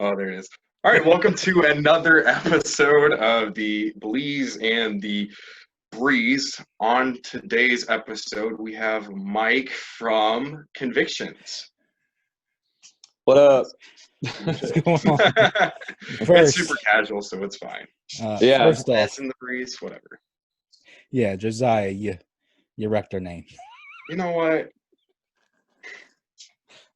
Oh, there it is. All right, welcome to another episode of the Bleghs and the Brees. On today's episode, we have Mike from Convictions. What up? It's super casual, so it's fine. Yeah. First off, In the Brees, whatever. yeah, Josiah, you wrecked our name. You know what?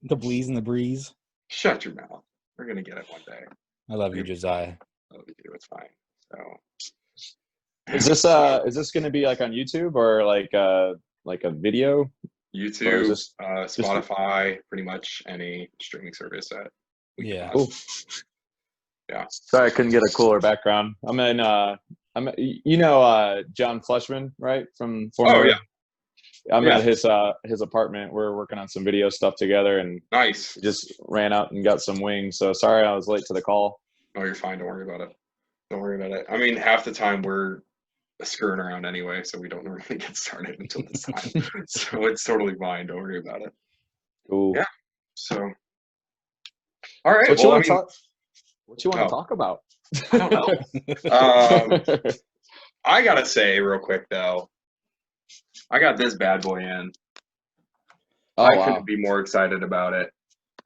The Bleghs and the Brees. Shut your mouth. We're gonna get it one day. I love you, Josiah. I love you. It's fine. So, Is this going to be like on YouTube or like a video? YouTube, Just Spotify, pretty much any streaming service that we can Yeah. find. Cool. Yeah. Sorry, I couldn't get a cooler background. John Fleischmann, right? From Oh yeah. I'm Yeah. at his apartment. We're working on some video stuff together, and Nice. just ran out and got some wings. So sorry I was late to the call. Oh, you're fine. Don't worry about it. Don't worry about it. I mean, half the time we're screwing around anyway, so we don't normally get started until this time. So it's totally fine. Don't worry about it. Cool. Yeah. So, all right. What you want I to talk about? I don't know. I gotta say real quick though, I got this bad boy in. Oh, I wow. couldn't be more excited about it.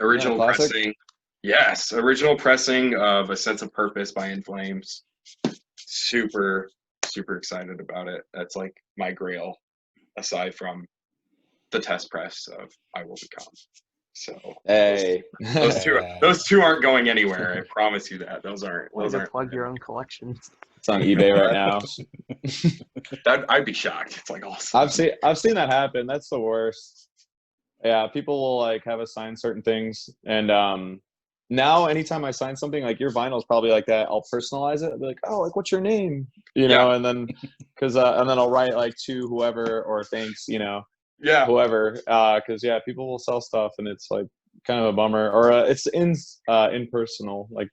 Original classic? pressing. Yes, original pressing of A Sense of Purpose by In Flames. Super, super excited about it. That's like my grail, aside from the test press of I Will Become. So Hey. those two aren't going anywhere. I promise you that. Those aren't. Way Those to aren't. plug your own collection. It's on eBay right now. I'd be shocked. It's like awesome. I've seen that happen. That's the worst. Yeah, people will like have us sign certain things, and now anytime I sign something, like your vinyl's probably like that, I'll personalize it. I'll be like, oh, like what's your name? You know, and then and then I'll write like to whoever or thanks, Yeah. whoever, because people will sell stuff and it's like kind of a bummer, or it's impersonal. Like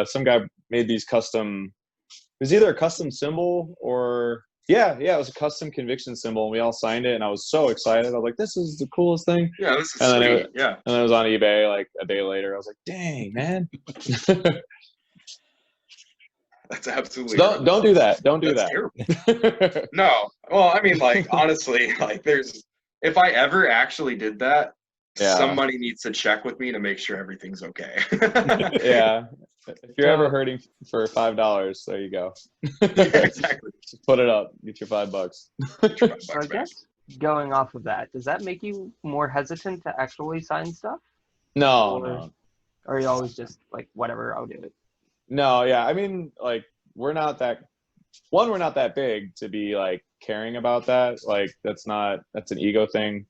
some guy made these custom. It was either a custom symbol or it was a custom conviction symbol, and we all signed it, and I was so excited. I was like, "This is the coolest thing!" Yeah, this is And then sweet. Yeah. And then it was on eBay like a day later. I was like, "Dang, man!" That's absolutely. Don't do that. Don't do That's that. terrible. No. Well, I mean, like honestly, like if I ever actually did that, somebody needs to check with me to make sure everything's okay. Yeah. If you're ever hurting for $5, there you go. Yeah, exactly. Just put it up. Get your $5. So I guess going off of that, does that make you more hesitant to actually sign stuff? No. Or are you always just like, whatever, I'll do it? No, yeah. I mean, like, we're not that big to be like caring about that. Like, that's an ego thing.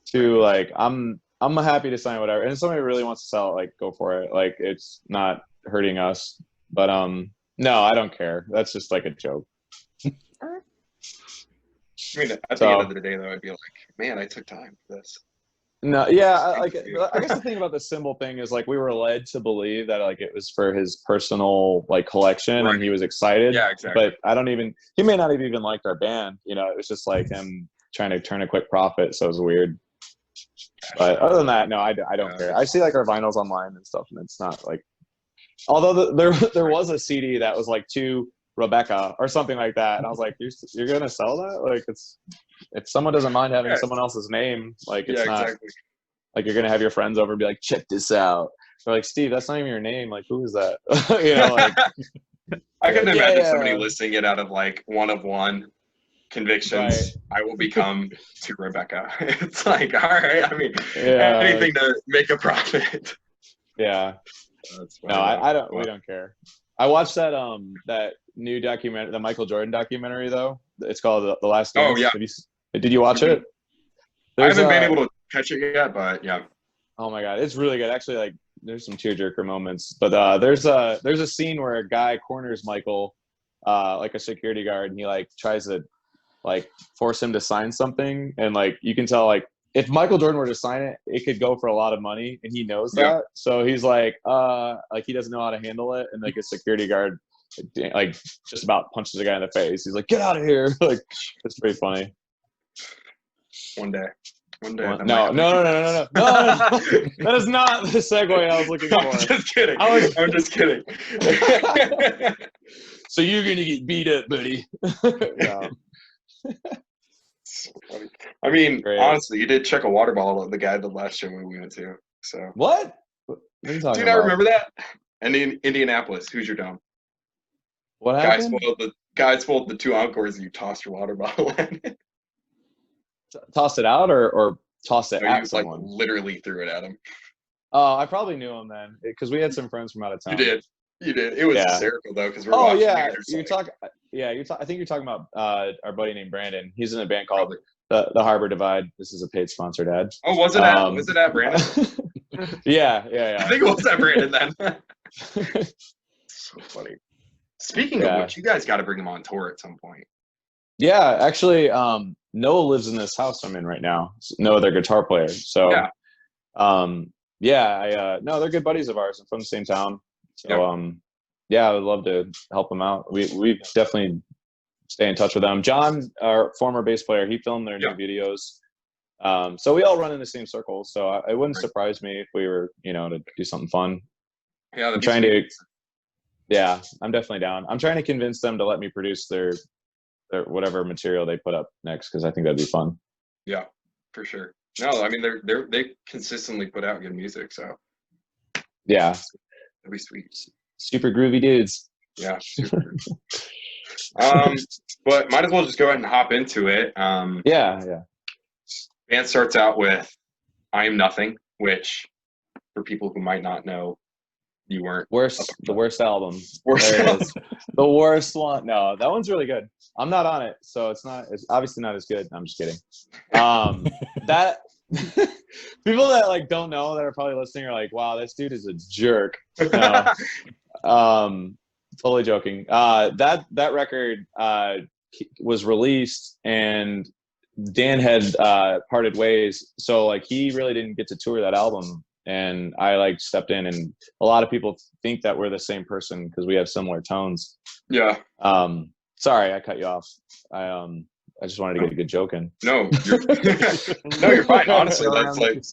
Two, like, I'm happy to sign whatever. And if somebody really wants to sell it, like, go for it. Like, it's not hurting us. But no, I don't care. That's just like a joke. I mean, at the end of the day, though, I'd be like, man, I took time for this. No, yeah, I guess the thing about the symbol thing is like we were led to believe that like it was for his personal like collection, and he was excited. Yeah, exactly. But he may not have even liked our band. It was just like him trying to turn a quick profit, so it was weird. But other than that, no, I don't care. I see like our vinyls online and stuff, and it's not like. Although there was a CD that was like to Rebecca or something like that, and I was like, you're gonna sell that? Like it's. If someone doesn't mind having someone else's name, like it's not like you're gonna have your friends over and be like, check this out. They're like, Steve, that's not even your name. Like, who is that? Like I can imagine somebody listing it out of like one of one convictions. Right. I will become to Rebecca. It's like, all right. I mean, anything to make a profit. Yeah. No, I don't. We don't care. I watched that new documentary, the Michael Jordan documentary, though. It's called The Last Dance. Oh yeah. Did you watch it? I haven't been able to catch it yet, but yeah. Oh my god, it's really good. Actually, like there's some tearjerker moments, but there's a scene where a guy corners Michael, like a security guard, and he like tries to like force him to sign something, and like you can tell like if Michael Jordan were to sign it, it could go for a lot of money, and he knows that. So he's like he doesn't know how to handle it, and like a security guard like just about punches the guy in the face. He's like, "Get out of here!" Like it's pretty funny. One day. One day. No. That is not the segue I was looking for. I'm just kidding. I'm just kidding. So you're gonna get beat up, buddy. No. So funny. I mean, Great. honestly, you did check a water bottle at the guy the last show we went to. So What? What are you do talking you not about? remember that? And in Indianapolis, who's your dome? What Guy happened? spoiled the 2 encores and you tossed your water bottle in. Toss it out or toss it No, at you someone? literally threw it at him. Oh, I probably knew him then because we had some friends from out of town. You did. It was Yeah. hysterical though because we're Oh watching. yeah, Anderson. I think you're talking about our buddy named Brandon. He's in a band called Probably. the Harbor Divide. This is a paid sponsored ad. Oh, was it at Brandon? Yeah. I think it was at Brandon then. So funny. Speaking of which, you guys got to bring him on tour at some point. Yeah, actually, Noah lives in this house I'm in right now. Noah, their guitar player. So, no, they're good buddies of ours. I'm from the same town. So, I would love to help them out. We definitely stay in touch with them. John, our former bass player, he filmed their new videos. So we all run in the same circles. So it wouldn't surprise me if we were, to do something fun. Yeah, I'm trying to. Yeah, I'm definitely down. I'm trying to convince them to let me produce their whatever material they put up next because I think that'd be fun. Yeah, for sure. No, I mean they consistently put out good music, so yeah, that'd be sweet. Super groovy dudes. Yeah, super. But might as well just go ahead and hop into it. Yeah. Band starts out with "I Am Nothing," which, for people who might not know, you weren't the worst album. Worst the worst one. No, that one's really good. I'm not on it, so it's obviously not as good. I'm just kidding. That people that don't know that are probably listening are like, wow, this dude is a jerk. No. Totally joking. That record was released and Dan had parted ways, so he really didn't get to tour that album. And I stepped in, and a lot of people think that we're the same person because we have similar tones. Yeah. Sorry, I cut you off. I just wanted to get a good joke in. No, you're fine. Honestly,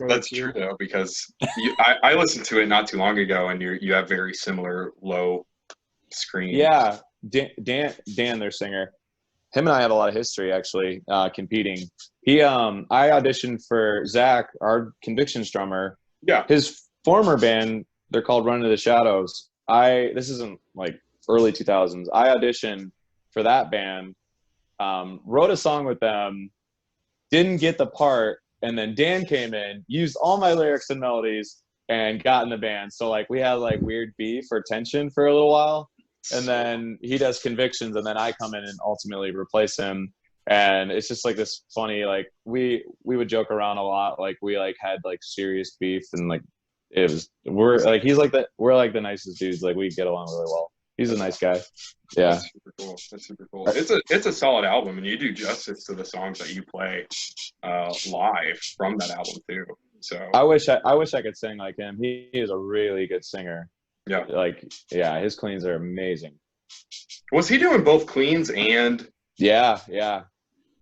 that's true though, because I listened to it not too long ago, and you have very similar low screams. Yeah, Dan, their singer. Him and I have a lot of history actually competing. I auditioned for Zach, our Convictions drummer. Yeah. His former band, they're called Run Into the Shadows. This isn't early 2000s. I auditioned for that band, wrote a song with them, didn't get the part, and then Dan came in, used all my lyrics and melodies, and got in the band. So we had weird beef or tension for a little while, and then he does Convictions, and then I come in and ultimately replace him. And it's just this funny, we would joke around a lot. We had serious beef, and we're the nicest dudes. We get along really well. He's a nice guy. Yeah. That's super cool. That's super cool. It's a solid album, and you do justice to the songs that you play live from that album too. So I wish I could sing like him. He is a really good singer. Yeah. His cleans are amazing. Was he doing both cleans and? Yeah.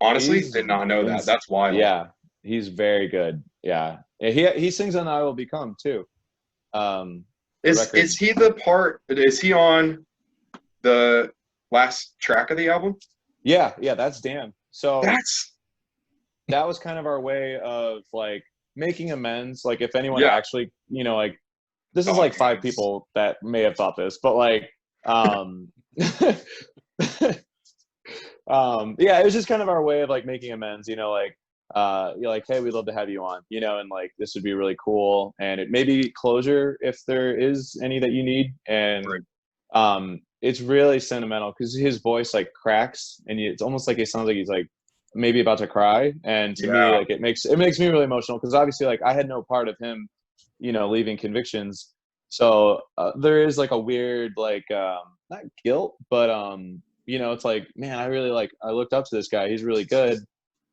Honestly, did not know that. That's wild. Yeah, he's very good. Yeah, he sings on "I Will Become" too. Is he the part? Is he on the last track of the album? Yeah, that's Dan. So that was kind of our way of making amends. If anyone actually, this is 5 people that may have thought this, but it was just kind of our way of making amends, you're hey, we'd love to have you on, and this would be really cool, and it may be closure if there is any that you need. And it's really sentimental because his voice cracks, and it's almost it sounds like he's maybe about to cry. And to me, it makes me really emotional because obviously I had no part of him, leaving Convictions. So there is a weird not guilt, but it's man, I really I looked up to this guy. He's really good,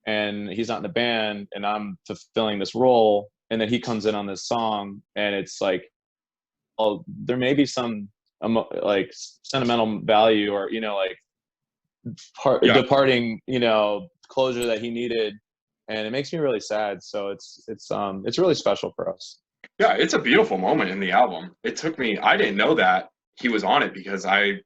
and he's not in the band, and I'm fulfilling this role. And then he comes in on this song, and it's there may be some sentimental value, or departing, closure that he needed. and it makes me really sad. So it's really special for us. Yeah, it's a beautiful moment in the album. It took me, I didn't know that he was on it because I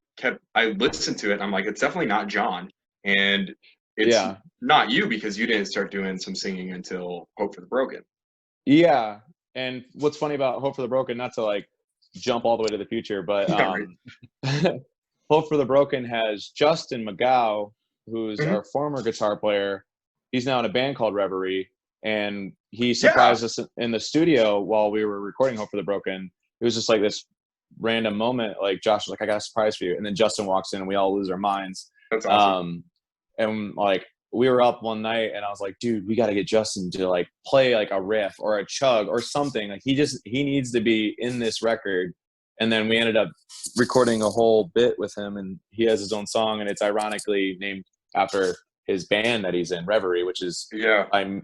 listened to it and I'm like, it's definitely not John. And it's not you because you didn't start doing some singing until Hope for the Broken. Yeah. And what's funny about Hope for the Broken, not to like jump all the way to the future, but Hope for the Broken has Justin McGow, who's our former guitar player. He's now in a band called Reverie, and he surprised us in the studio while we were recording Hope for the Broken. It was just like this random moment, like Josh was like, I got a surprise for you. And then Justin walks in and we all lose our minds. That's awesome. And like, we were up one night and I was like, dude, we got to get Justin to like play like a riff or a chug or something. Like he needs to be in this record. And then we ended up recording a whole bit with him, and he has his own song, and it's ironically named after his band that he's in, Reverie, which is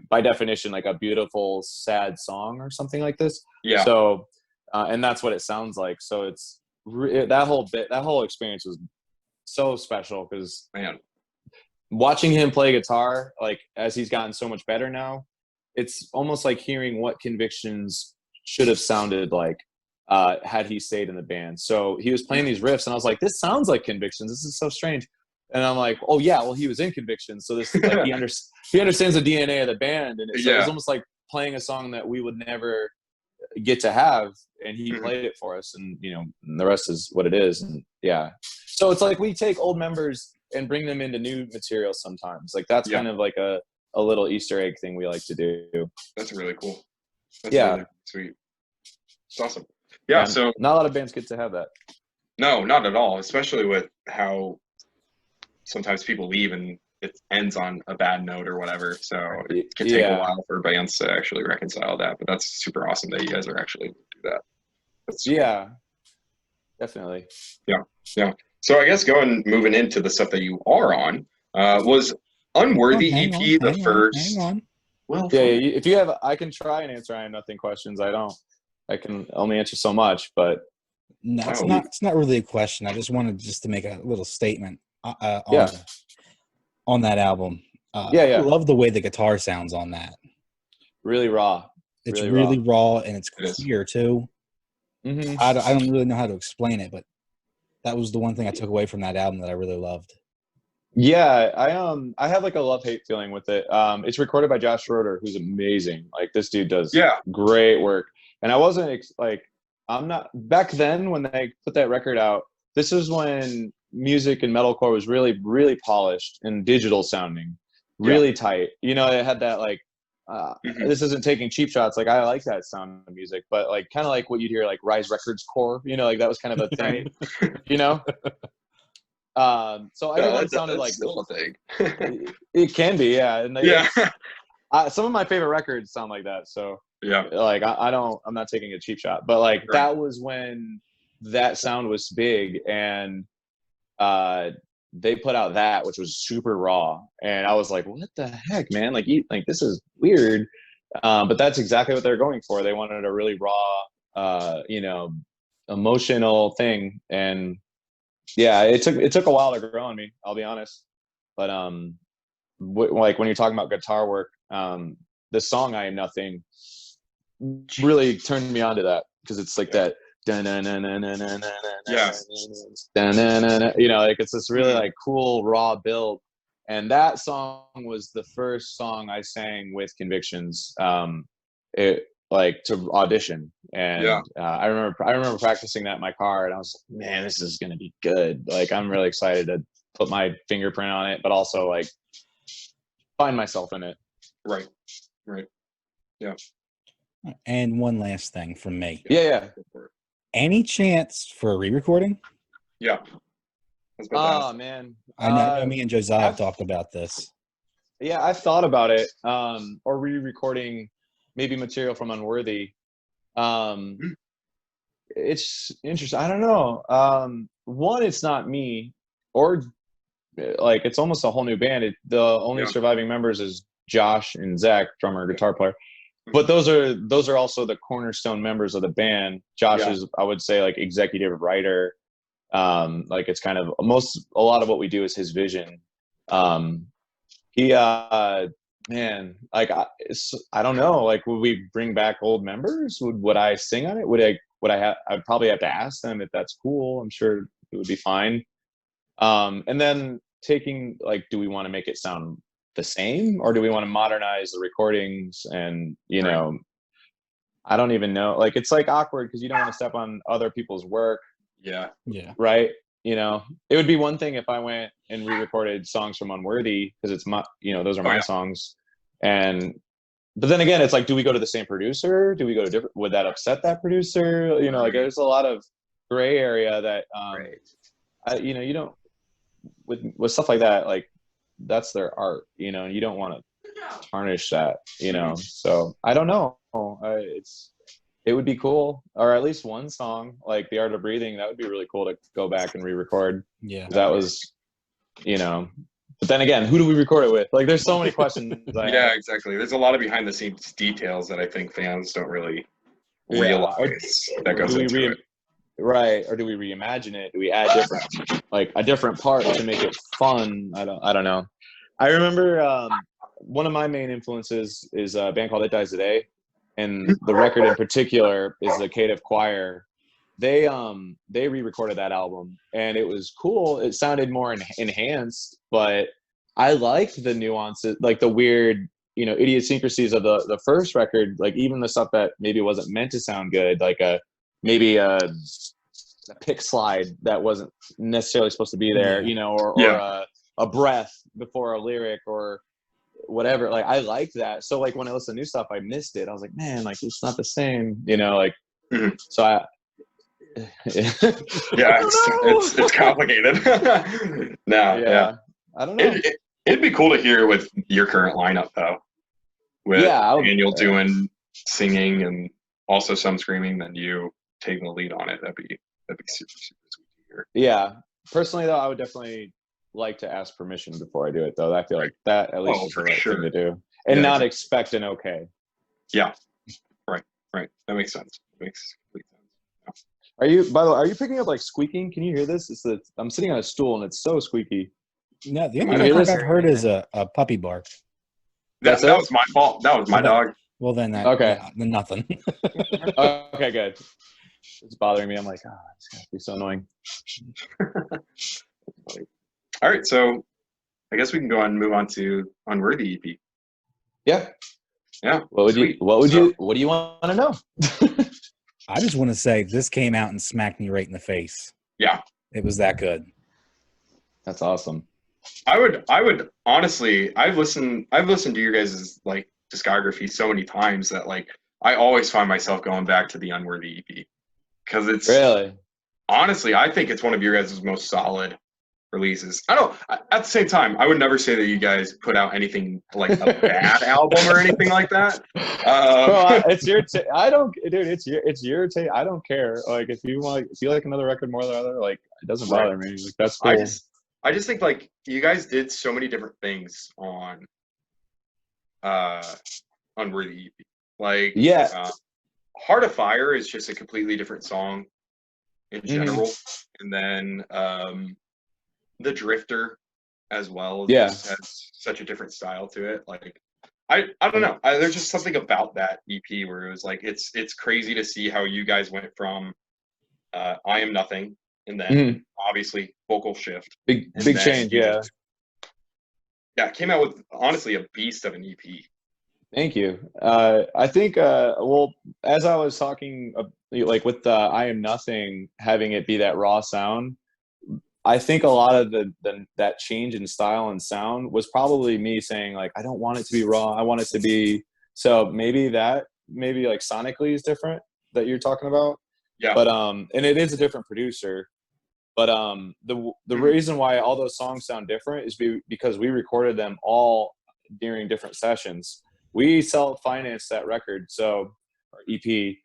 by definition like a beautiful, sad song or something like this. Yeah. So, and that's what it sounds like. So it's that whole experience was so special because watching him play guitar, like as he's gotten so much better now, it's almost like hearing what Convictions should have sounded like had he stayed in the band. So he was playing these riffs and I was like, this sounds like Convictions. This is so strange. And I'm like, oh yeah, well he was in Convictions. So this like he understands the DNA of the band. And so it was almost like playing a song that we would never get to have, and he played it for us, and you know, and the rest is what it is. And so it's like we take old members and bring them into new material sometimes. Like that's kind of like a little Easter egg thing we like to do. That's really cool. That's really sweet. It's awesome. Yeah, so not a lot of bands get to have that. No, not at all, especially with how sometimes people leave and it ends on a bad note or whatever. So it can take a while for bands to actually reconcile that. But that's super awesome that you guys are actually able to do that. That's cool. Definitely. Yeah. So I guess moving into the stuff that you are on, was Unworthy EP the first? Hang on. Well, if you have, I can try and answer I Am Nothing questions. I can only answer so much, but no, it's not really a question. I just wanted to make a little statement on that album. I love the way the guitar sounds on that. Really raw. It's really raw and it's clear too. Mm-hmm. I don't really know how to explain it, but that was the one thing I took away from that album that I really loved. Yeah, I have like a love-hate feeling with it. It's recorded by Josh Schroeder, who's amazing. Like this dude does great work. And I wasn't I'm not back then when they put that record out. This is when music and metalcore was really, really polished and digital sounding, really tight. You know, it had that like, this isn't taking cheap shots. Like I like that sound of music, but like kind of like what you'd hear like Rise Records core. You know, like that was kind of a thing. You know. So I think it sounded like still a thing. It can be, and some of my favorite records sound like that. So like I'm not taking a cheap shot, but like that was when that sound was big, and they put out that, which was super raw, and I was like, what the heck, man? Like this is weird, but that's exactly what they're going for. They wanted a really raw, emotional thing, and it took a while to grow on me, I'll be honest. But like when you're talking about guitar work, the song I Am Nothing really turned me on to that, because it's like that like it's this really like cool raw build. And that song was the first song I sang with Convictions like to audition, and I remember practicing that in my car, and I was like, man, this is gonna be good. Like I'm really excited to put my fingerprint on it, but also like find myself in it. Right. Yeah. And one last thing from me. Yeah. Any chance for a re-recording? Yeah. Oh man, I know me and Josiah have talked about this. Yeah, I've thought about it, or re-recording maybe material from Unworthy. It's interesting. I don't know. One, it's not me, or like it's almost a whole new band. The only surviving members is Josh and Zach, drummer, guitar player. But those are also the cornerstone members of the band. Josh is, I would say, like executive writer. Like it's kind of a lot of what we do is his vision. He Man, like I don't know. Like, would we bring back old members? Would I sing on it? I'd probably have to ask them if that's cool. I'm sure it would be fine. And then taking, like, do we want to make it sound the same, or do we want to modernize the recordings? And I don't even know. Like, it's like awkward because you don't want to step on other people's work. Yeah. Right. It would be one thing if I went and re-recorded songs from Unworthy, because it's my, those are my songs. But then again, it's like, do we go to the same producer? Do we go to different? Would that upset that producer? Like, there's a lot of gray area that, you don't, with stuff like that, like, that's their art, and you don't want to tarnish that, So I don't know. It would be cool, or at least one song like "The Art of Breathing." That would be really cool to go back and re-record. Yeah, that was, But then again, who do we record it with? Like, there's so many questions. Yeah, exactly. There's a lot of behind-the-scenes details that I think fans don't really realize that goes into it. Right? Or do we reimagine it? Do we add a different part to make it fun? I don't know. I remember one of my main influences is a band called It Dies Today. And the record in particular is the Cative Choir. They re-recorded that album, and it was cool. It sounded more enhanced, but I liked the nuances, like the weird, idiosyncrasies of the first record. Like, even the stuff that maybe wasn't meant to sound good, like maybe a pick slide that wasn't necessarily supposed to be there, or a breath before a lyric, or whatever. Like, I liked that. So, like, when I listened to new stuff, I missed it. I was like, man, like, it's not the same, So I it's complicated. I don't know. It'd be cool to hear with your current lineup, though, with Daniel doing singing and also some screaming, then you taking the lead on it. That'd be super, super sweet to hear. Yeah, personally though, I would definitely like to ask permission before I do it, though. I feel like that at least is the right thing to do, and not expect an okay. Yeah, right. That makes sense. Makes complete sense. Are you picking up like squeaking? Can you hear this? I'm sitting on a stool and it's so squeaky. No, the only thing I've heard is a puppy bark. That was my fault. That was my dog. Well, then then nothing. Okay, good. It's bothering me. I'm like, it's gonna be so annoying. All right, so I guess we can go on and move on to Unworthy EP. Yeah. What do you want to know? I just want to say this came out and smacked me right in the face. Yeah. It was that good. That's awesome. I would honestly, I've listened to your guys' like discography so many times that like I always find myself going back to the Unworthy EP, because it's really, honestly, I think it's one of your guys' most solid releases. At the same time, I would never say that you guys put out anything like a bad album or anything like that. Bro, it's your it's your take. I don't care. Like, if you like another record more than the other, like, it doesn't bother me. Like, that's cool. I just think like you guys did so many different things on Unworthy EP. Like, Heart of Fire is just a completely different song in general. And then The Drifter as well has such a different style to it. Like, I don't know. There's just something about that EP where it was like, it's crazy to see how you guys went from I Am Nothing, and then obviously vocal shift. Big change, yeah. It came out with, honestly, a beast of an EP. Thank you. I think, well, as I was talking, like with I Am Nothing, having it be that raw sound, I think a lot of that change in style and sound was probably me saying, like, I don't want it to be raw. I want it to be, so maybe like sonically is different that you're talking about. Yeah. But, and it is a different producer. But the reason why all those songs sound different is because we recorded them all during different sessions. We self-financed that record, so, or EP.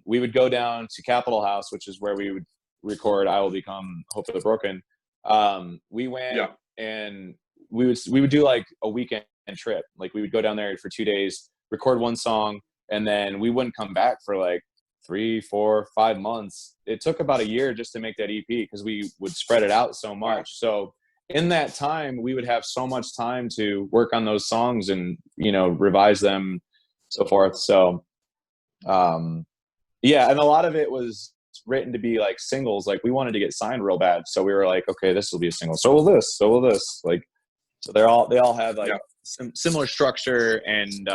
We would go down to Capitol House, which is where we would record I Will Become Hope for the Broken. We went and we would do like a weekend trip. Like, we would go down there for 2 days, record one song, and then we wouldn't come back for like 3, 4, 5 months. It took about a year just to make that EP because we would spread it out so much. So in that time, we would have so much time to work on those songs and, you know, revise them, so forth. So, yeah, and a lot of it was written to be like singles. Like we wanted to get signed real bad, so we were like, okay, this will be a single. So will this. So will this. Like, so they all have like similar structure and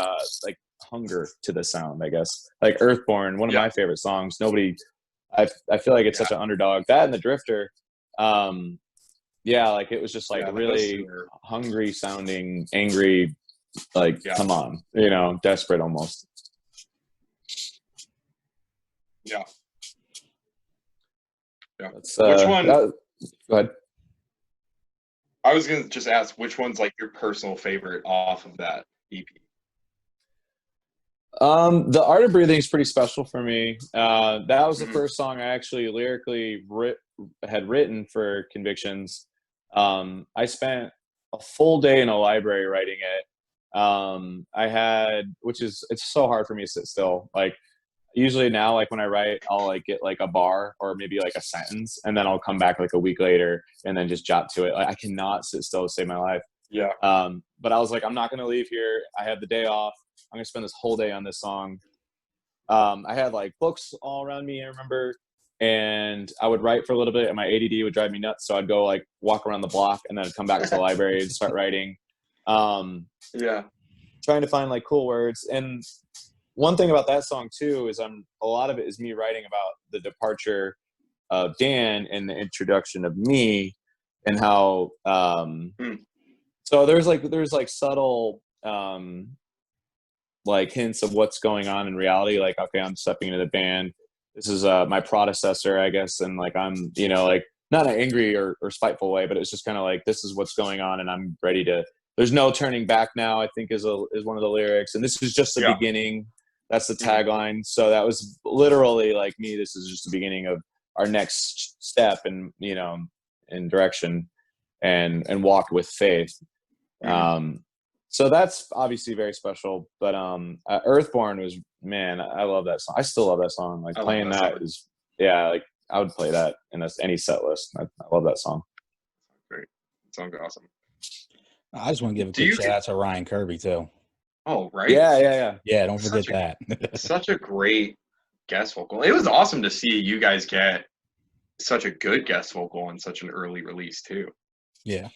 like hunger to the sound, I guess. Like Earthborn, one of my favorite songs. I feel like it's such an underdog. That and The Drifter. Yeah, like it was just like really hungry sounding, angry, like come on, you know, desperate almost. Yeah. Which one? Go ahead. I was gonna just ask, which one's like your personal favorite off of that EP? The Art of Breathing is pretty special for me. That was the first song I actually lyrically had written for Convictions. I spent a full day in a library writing it. It's so hard for me to sit still. Like usually now, like when I write, I'll like get like a bar or maybe like a sentence, and then I'll come back like a week later and then just jot to it. Like I cannot sit still to save my life. Yeah. But I was like, I'm not going to leave here. I have the day off. I'm going to spend this whole day on this song. I had like books all around me, I remember, and I would write for a little bit and my ADD would drive me nuts. So I'd go like walk around the block and then I'd come back to the library and start writing. Trying to find like cool words. And one thing about that song too is a lot of it is me writing about the departure of Dan and the introduction of me, and how so there's like subtle like hints of what's going on in reality. Like, okay, I'm stepping into the band. This is my predecessor, I guess, and like I'm, you know, like not an angry or spiteful way, but it's just kind of like this is what's going on, and I'm ready to. There's no turning back now, I think is one of the lyrics, and this is just the beginning. That's the tagline. So that was literally like me. This is just the beginning of our next step, and you know, in direction, and walk with faith. So that's obviously very special. But Earthborn was, man, I love that song. I still love that song. Like playing that is, like I would play that in any set list. I love that song. Great, that sounds awesome. I just want to give a quick shout out to Ryan Kirby too. Oh, right. Yeah, don't forget that. Such a great guest vocal. It was awesome to see you guys get such a good guest vocal on such an early release too. Yeah.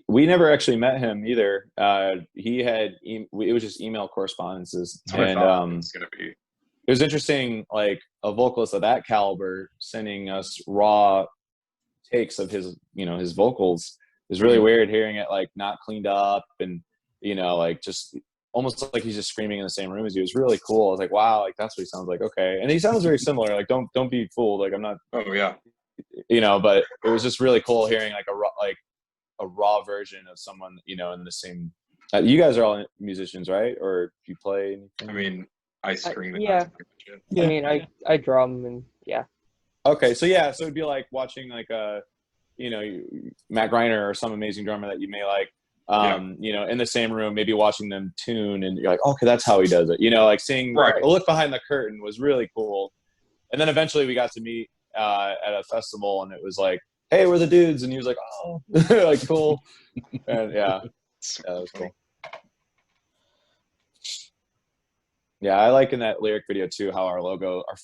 We never actually met him either. It was just email correspondences. That's what I thought it's gonna be. It was interesting, like a vocalist of that caliber sending us raw takes of his, you know, his vocals. It was really weird hearing it like not cleaned up and, you know, like just almost like he's just screaming in the same room as you. It was really cool. I was like, wow, like that's what he sounds like. Okay. And he sounds very similar. Like don't be fooled. Like I'm not. Oh yeah. You know, but it was just really cool hearing like a raw version of someone, you know, in the same. You guys are all musicians, right? Or do you play anything? I mean, I scream. I mean, I drum and Okay, so it'd be like watching like a, you know, Matt Greiner or some amazing drummer that you may like, you know, in the same room, maybe watching them tune, and you're like, okay, that's how he does it. You know, like seeing a look behind the curtain was really cool. And then eventually we got to meet at a festival, and it was like, hey, we're the dudes, and he was like, oh, like cool, and that was cool. Yeah, I like in that lyric video too how our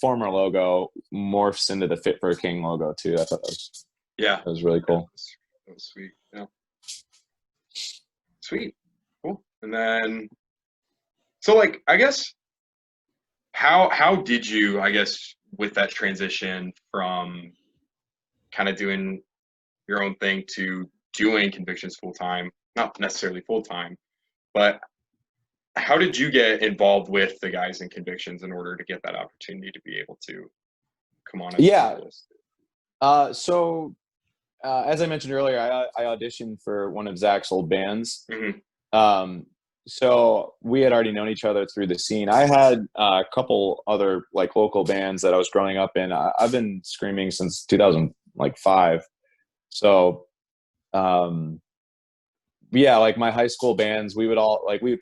former logo morphs into the Fit for a King logo too. I thought that was really cool. That was sweet. Yeah. Sweet. Cool. And then, so like, I guess, how did you, I guess, with that transition from kind of doing your own thing to doing Convictions full time, not necessarily full time, but how did you get involved with the guys in Convictions in order to get that opportunity to be able to come on? So as I mentioned earlier, I auditioned for one of Zach's old bands. So we had already known each other through the scene. I had a couple other like local bands that I was growing up in. I've been screaming since 2005. So like my high school bands, we would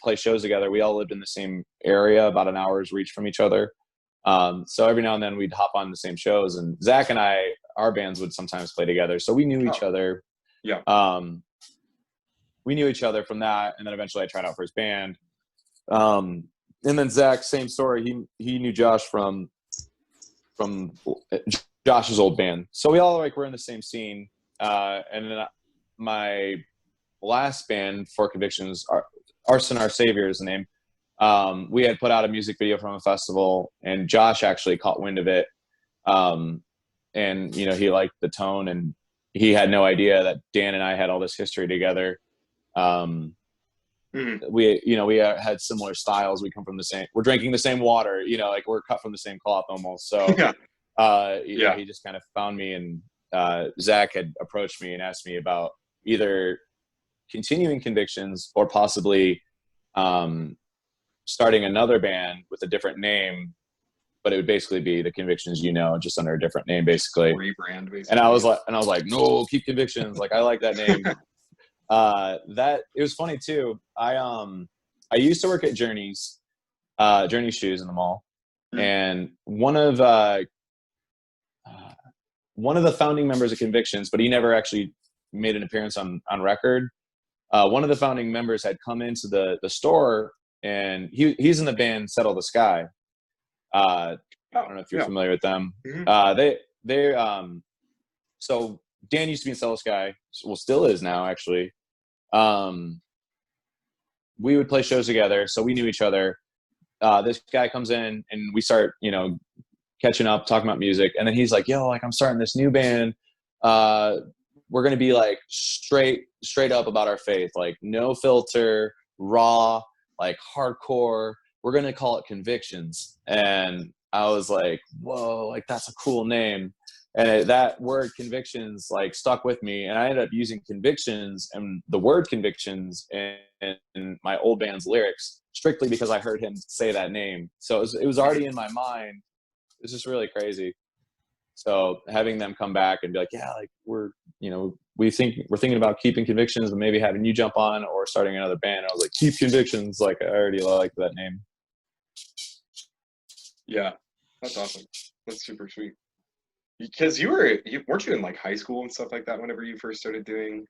play shows together. We all lived in the same area, about an hour's reach from each other. So every now and then we'd hop on the same shows, and Zach and our bands would sometimes play together. So we knew each other. Yeah. We knew each other from that, and then eventually I tried out for his band. And then Zach, same story. He knew Josh from Josh's old band, so we all like were in the same scene. And then my last band, For Convictions, Arson Our Savior is the name. We had put out a music video from a festival, and Josh actually caught wind of it. And you know, he liked the tone, and he had no idea that Dan and I had all this history together. We had similar styles. We come from the same, we're drinking the same water, you know, like we're cut from the same cloth almost. So he just kind of found me, and Zach had approached me and asked me about either continuing Convictions or possibly starting another band with a different name, but it would basically be the Convictions, you know, just under a different name, basically. Rebrand, basically. And I was like, no, keep Convictions. Like, I like that name. It was funny too. I used to work at Journey's Shoes in the mall, and one of the founding members of Convictions, but he never actually made an appearance on record. One of the founding members had come into the store, and he's in the band Settle the Sky. I don't know if you're familiar with them. So Dan used to be in Settle the Sky, well, still is now actually. We would play shows together, so we knew each other. This guy comes in, and we start, you know, catching up, talking about music, and then he's like, yo, like, I'm starting this new band. We're gonna be like straight up about our faith, like no filter, raw, like hardcore. We're gonna call it Convictions. And I was like, whoa, like that's a cool name. And that word Convictions like stuck with me, and I ended up using Convictions and the word Convictions in my old band's lyrics strictly because I heard him say that name. So it was already in my mind. It's just really crazy. So having them come back and be like, yeah, like we're thinking about keeping Convictions, and maybe having you jump on or starting another band. I was like, keep Convictions. Like, I already like that name. Yeah, that's awesome. That's super sweet. Because weren't you in like high school and stuff like that whenever you first started doing?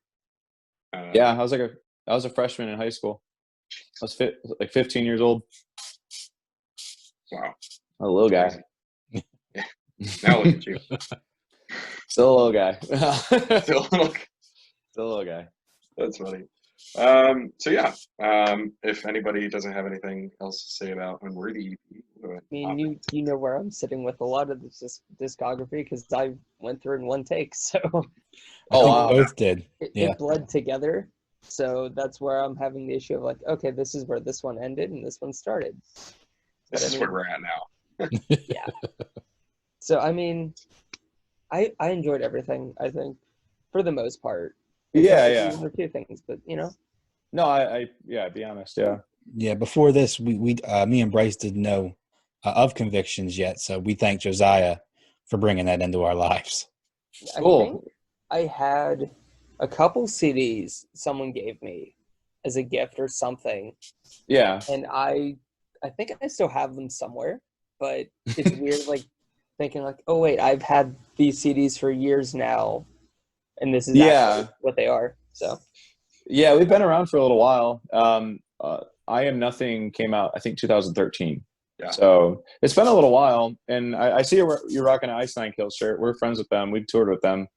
Yeah, I was a freshman in high school. I was like 15 years old. Wow, a little guy. Yeah. Now look at you. Still a little guy. Still a little guy. That's funny. So yeah, if anybody doesn't have anything else to say about Unworthy, I mean, you know where I'm sitting with a lot of this discography because I went through in one take. So wow. Both did. It bled together. So that's where I'm having the issue of like, okay, this is where this one ended and this one started. This is where we're at now. Yeah. So I mean, I enjoyed everything, I think, for the most part. Yeah. One or two things, but you know. No, I be honest, yeah. Yeah, before this, we me and Bryce didn't know of Convictions yet, so we thank Josiah for bringing that into our lives. Cool. I think I had a couple CDs someone gave me as a gift or something. Yeah. And I think I still have them somewhere, but it's weird, like thinking like, oh wait, I've had these CDs for years now, and this is actually what they are. So. Yeah, we've been around for a little while. I Am Nothing came out, I think, 2013. Yeah. So it's been a little while, and I see you're rocking an Ice Nine Kills shirt. We're friends with them. We've toured with them.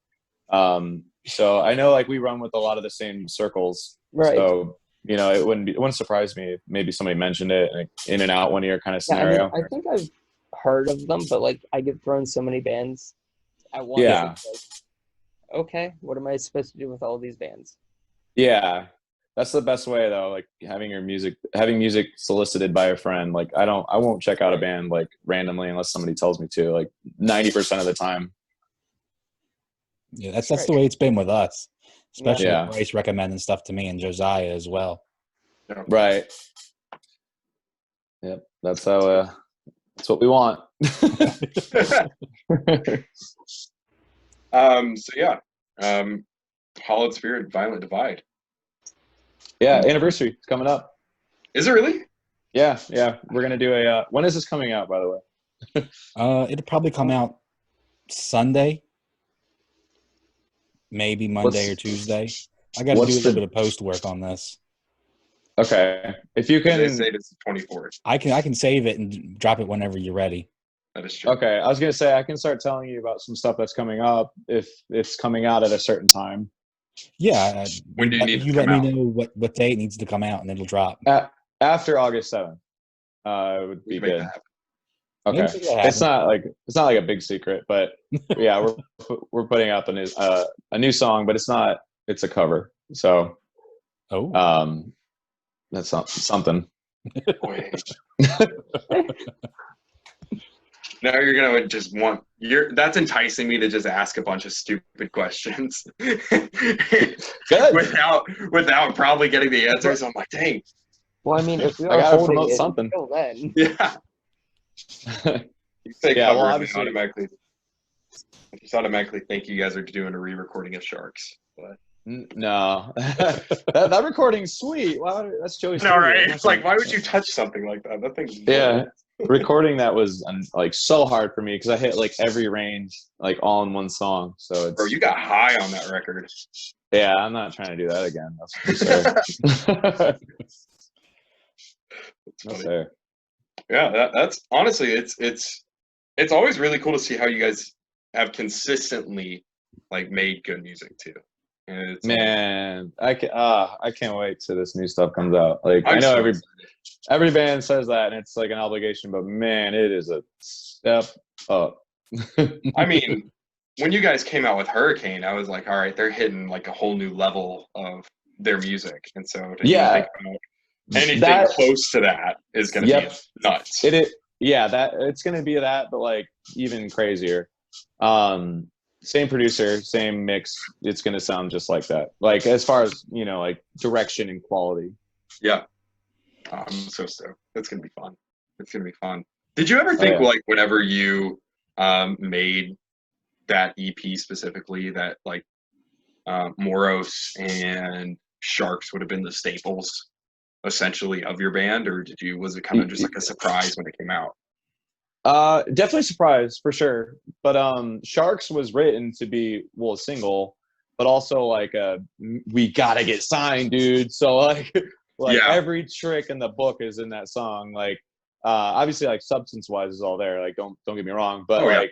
So I know like we run with a lot of the same circles. Right. So you know, it wouldn't surprise me if maybe somebody mentioned it, like, in and out one year kind of scenario. I mean, I think I've heard of them, but like I get thrown so many bands at once. Yeah. Like, okay, what am I supposed to do with all these bands? Yeah. That's the best way though, like having music solicited by a friend. Like I won't check out a band like randomly unless somebody tells me to, like 90% of the time. Yeah, that's the way it's been with us. Especially with Bryce recommending stuff to me and Josiah as well. Right. Yep. That's how that's what we want. So yeah. Hollowed Spirit, Violent Divide. Yeah, anniversary. It's coming up. Is it really? Yeah. We're gonna do a. When is this coming out, by the way? It'll probably come out Sunday. maybe Monday or Tuesday. I got to do a little bit of post work on this. Okay, if you can, they say it's the 24th. I can save it and drop it whenever you're ready. That is true. Okay, I was gonna say I can start telling you about some stuff that's coming up if it's coming out at a certain time. Yeah. When do you need? You let me know what day it needs to come out, and it'll drop. After August 7th, would be good. Okay, it's not like a big secret, but yeah, we're putting out a new song, but it's a cover. So, that's something. Now you're gonna just that's enticing me to just ask a bunch of stupid questions. Good. without probably getting the answers. I'm like, dang. Well, I mean, if we I are gotta holding promote it something. until then. Yeah. You say Yeah, cover well, and obviously- automatically. Just automatically think you guys are doing a re-recording of Sharks. But No, that recording's sweet. Wow, that's Joey's. no, right? It's like, why would you touch something like that? That thing's Recording that was like so hard for me because I hit like every range like all in one song. So it's, bro, you got high on that record. Yeah, I'm not trying to do that again. That's for sure. That's fair. Yeah, that's honestly, it's always really cool to see how you guys have consistently like made good music too. And Man, I can't wait till this new stuff comes out. Like I know so every band says that, and it's like an obligation, but man, it is a step up. I mean, when you guys came out with Hurricane, I was like, all right, they're hitting like a whole new level of their music, and so to think about anything close to that is going to be nuts. It's going to be that, but like even crazier. Same producer, same mix. It's going to sound just like that. Like as far as like direction and quality. Yeah, I'm so stoked. It's going to be fun. It's going to be fun. Did you ever think like whenever you made that EP specifically that like Moros and Sharks would have been the staples essentially of your band, or was it kind of just like a surprise when it came out? Definitely surprised for sure. But Sharks was written to be a single, but also like we gotta get signed, dude. So like every trick in the book is in that song. Like obviously like substance wise is all there. Like don't get me wrong, but like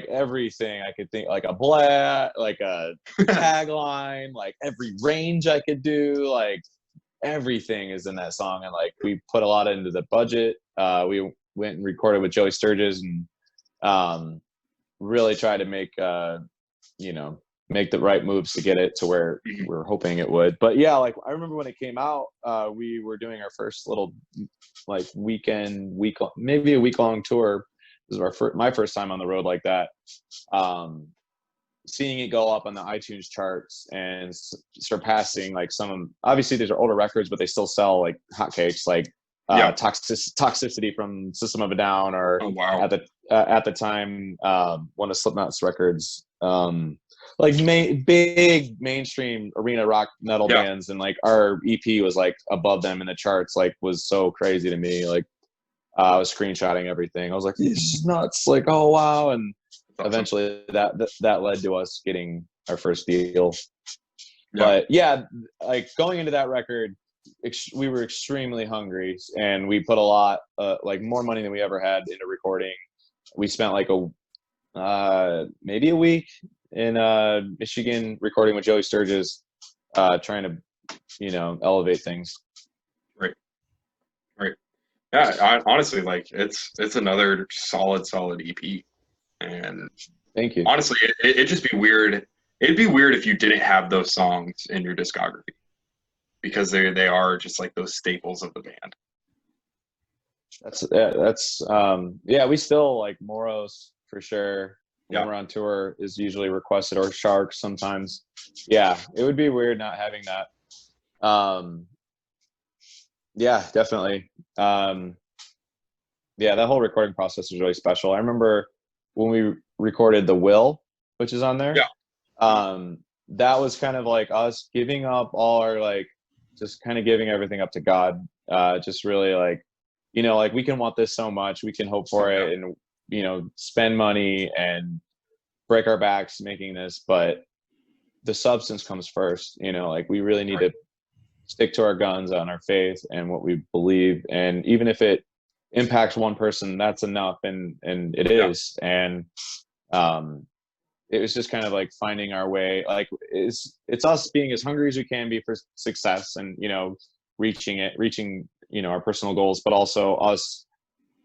everything I could think, like a like a tagline, like every range I could do, like everything is in that song. And like we put a lot into the budget. We went and recorded with Joey Sturgis and really tried to make make the right moves to get it to where we're hoping it would. But yeah, like I remember when it came out, we were doing our first little like maybe a week-long tour. This was my first time on the road like that. Seeing it go up on the iTunes charts and surpassing like obviously these are older records, but they still sell like hotcakes, like Toxicity from System of a Down, or at the time one of Slipknot's records, like big mainstream arena rock metal bands, and like our EP was like above them in the charts. Like was so crazy to me. Like I was screenshotting everything. I was like, this is nuts. Like, oh wow. And eventually that led to us getting our first deal. But yeah, like going into that record, we were extremely hungry, and we put a lot like more money than we ever had into recording. We spent like maybe a week in Michigan recording with Joey Sturgis, trying to elevate things. Right Yeah, honestly, like it's another solid EP, and thank you. Honestly, it'd just be weird. It'd be weird if you didn't have those songs in your discography, because they are just like those staples of the band. We still like Moros for sure. When we're on tour is usually requested, or Sharks sometimes. Yeah, it would be weird not having that. Yeah, definitely. That whole recording process was really special. I remember when we recorded The Will, which is on there. That was kind of like us giving up all our like, just kind of giving everything up to God. Just really like, like we can want this so much, we can hope for it, and spend money and break our backs making this, but the substance comes first, you know, like we really need to stick to our guns on our faith and what we believe. And even if it impacts one person, that's enough. And it is. And, it was just kind of like finding our way. Like it's us being as hungry as we can be for success and, you know, reaching, you know, our personal goals, but also us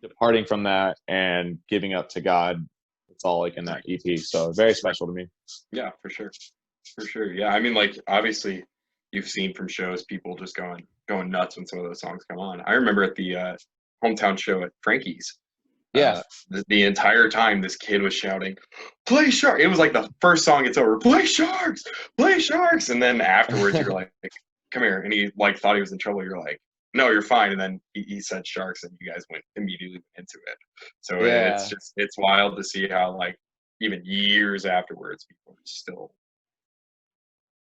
departing from that and giving up to God. It's all like in that EP. So very special to me. Yeah, for sure. For sure. Yeah. I mean, like, obviously you've seen from shows, people just going nuts when some of those songs come on. I remember at the hometown show at Frankie's. Yeah. The entire time this kid was shouting, "Play Sharks!" It was like the first song it's over, "Play Sharks! Play Sharks!" And then afterwards you're like, "Come here." And he like thought he was in trouble. You're like, "No, you're fine." And then he said Sharks and you guys went immediately into it. So it's wild to see how like even years afterwards people are still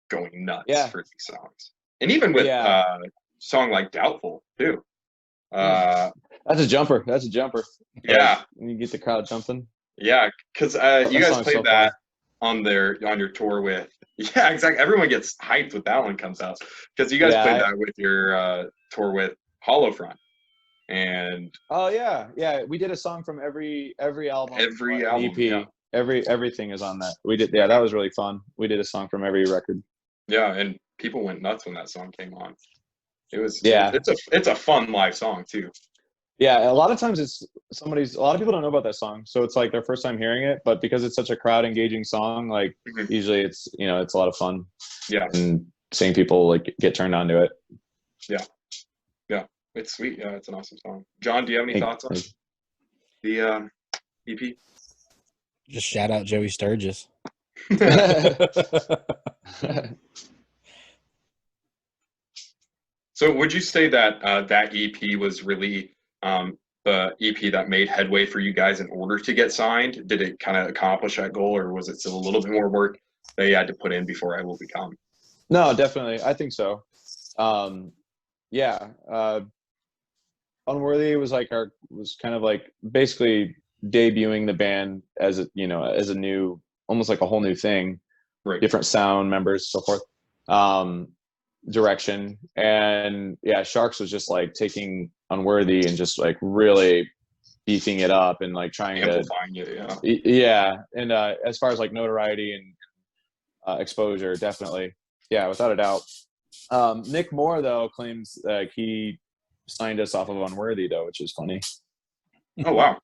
going nuts for these songs. And even with a song like Doubtful too. That's a jumper. Yeah. And you get the crowd jumping. Yeah, because you guys played that on your tour with. Yeah, exactly. Everyone gets hyped when that one comes out because you guys played that with your tour with Hollowfront. And we did a song from every album. Every album, EP. Yeah. Everything is on that. We did. Yeah, that was really fun. We did a song from every record. Yeah, and people went nuts when that song came on. It was it's a fun live song too. Yeah, a lot of times a lot of people don't know about that song, so it's like their first time hearing it, but because it's such a crowd engaging song, like usually it's, you know, it's a lot of fun. Yeah. And seeing people like get turned on to it. Yeah. Yeah. It's sweet. Yeah, it's an awesome song. John, do you have any thoughts on the EP? Just shout out Joey Sturgis. So would you say that that EP was really the EP that made headway for you guys in order to get signed? Did it kind of accomplish that goal, or was it still a little bit more work that you had to put in before I Will Become? No, definitely. I think so. Unworthy was kind of like basically debuting the band as a, you know, as a new, almost like a whole new thing, different sound members, so forth. Direction. And Sharks was just like taking Unworthy and just like really beefing it up and like trying amplifying it. And as far as like notoriety and exposure, definitely, without a doubt. Nick Moore though claims he signed us off of Unworthy though, which is funny. Oh wow.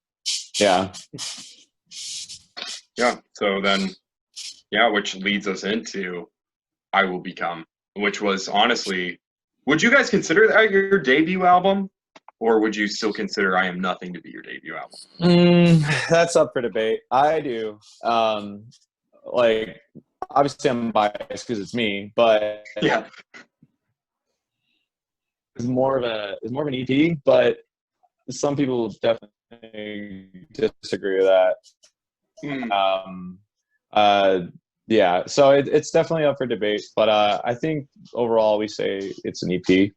Yeah. So then which leads us into I Will Become, which was honestly, would you guys consider that your debut album, or would you still consider I Am Nothing to be your debut album? That's up for debate. I do. Like, obviously I'm biased because it's me, but it's more of an EP, but some people definitely disagree with that. So it's definitely up for debate, but I think overall we say it's an EP.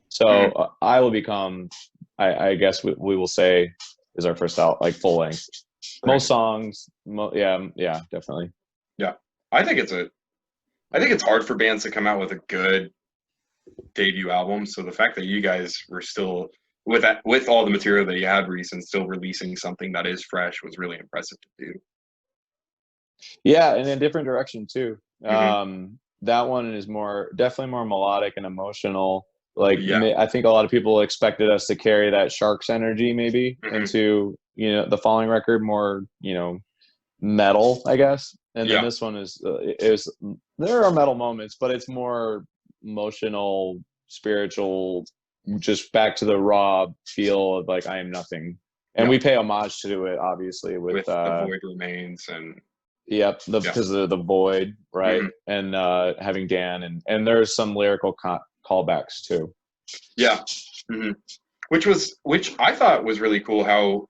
So I Will Become, I guess we will say, is our first out, like full length. Most songs, definitely. Yeah, I think it's hard for bands to come out with a good debut album. So the fact that you guys were still with all the material that you had recent, still releasing something that is fresh was really impressive to do. Yeah, and in a different direction too. That one is definitely more melodic and emotional. Like, I think a lot of people expected us to carry that Sharks energy maybe into, you know, the following record, more, you know, metal, I guess. And then this one there are metal moments, but it's more emotional, spiritual, just back to the raw feel of like I Am Nothing. And we pay homage to it, obviously, with The Void Remains and because of the void, right? And having Dan and there's some lyrical callbacks too. Which I thought was really cool, how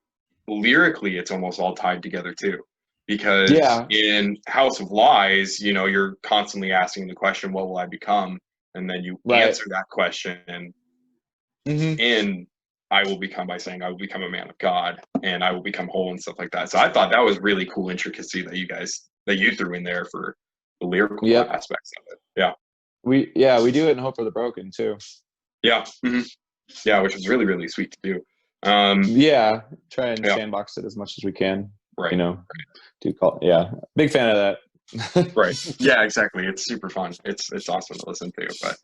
lyrically it's almost all tied together too, because in House of Lies, you know, you're constantly asking the question, what will I become? And then you answer that question in I Will Become by saying I will become a man of God and I will become whole and stuff like that. So I thought that was really cool intricacy that you threw in there for the lyrical aspects of it. Yeah. We do it in Hope for the Broken too. Yeah. Yeah, which is really, really sweet to do. Try and sandbox it as much as we can. Right. You know, big fan of that. Right. Yeah, exactly. It's super fun. It's awesome to listen to. But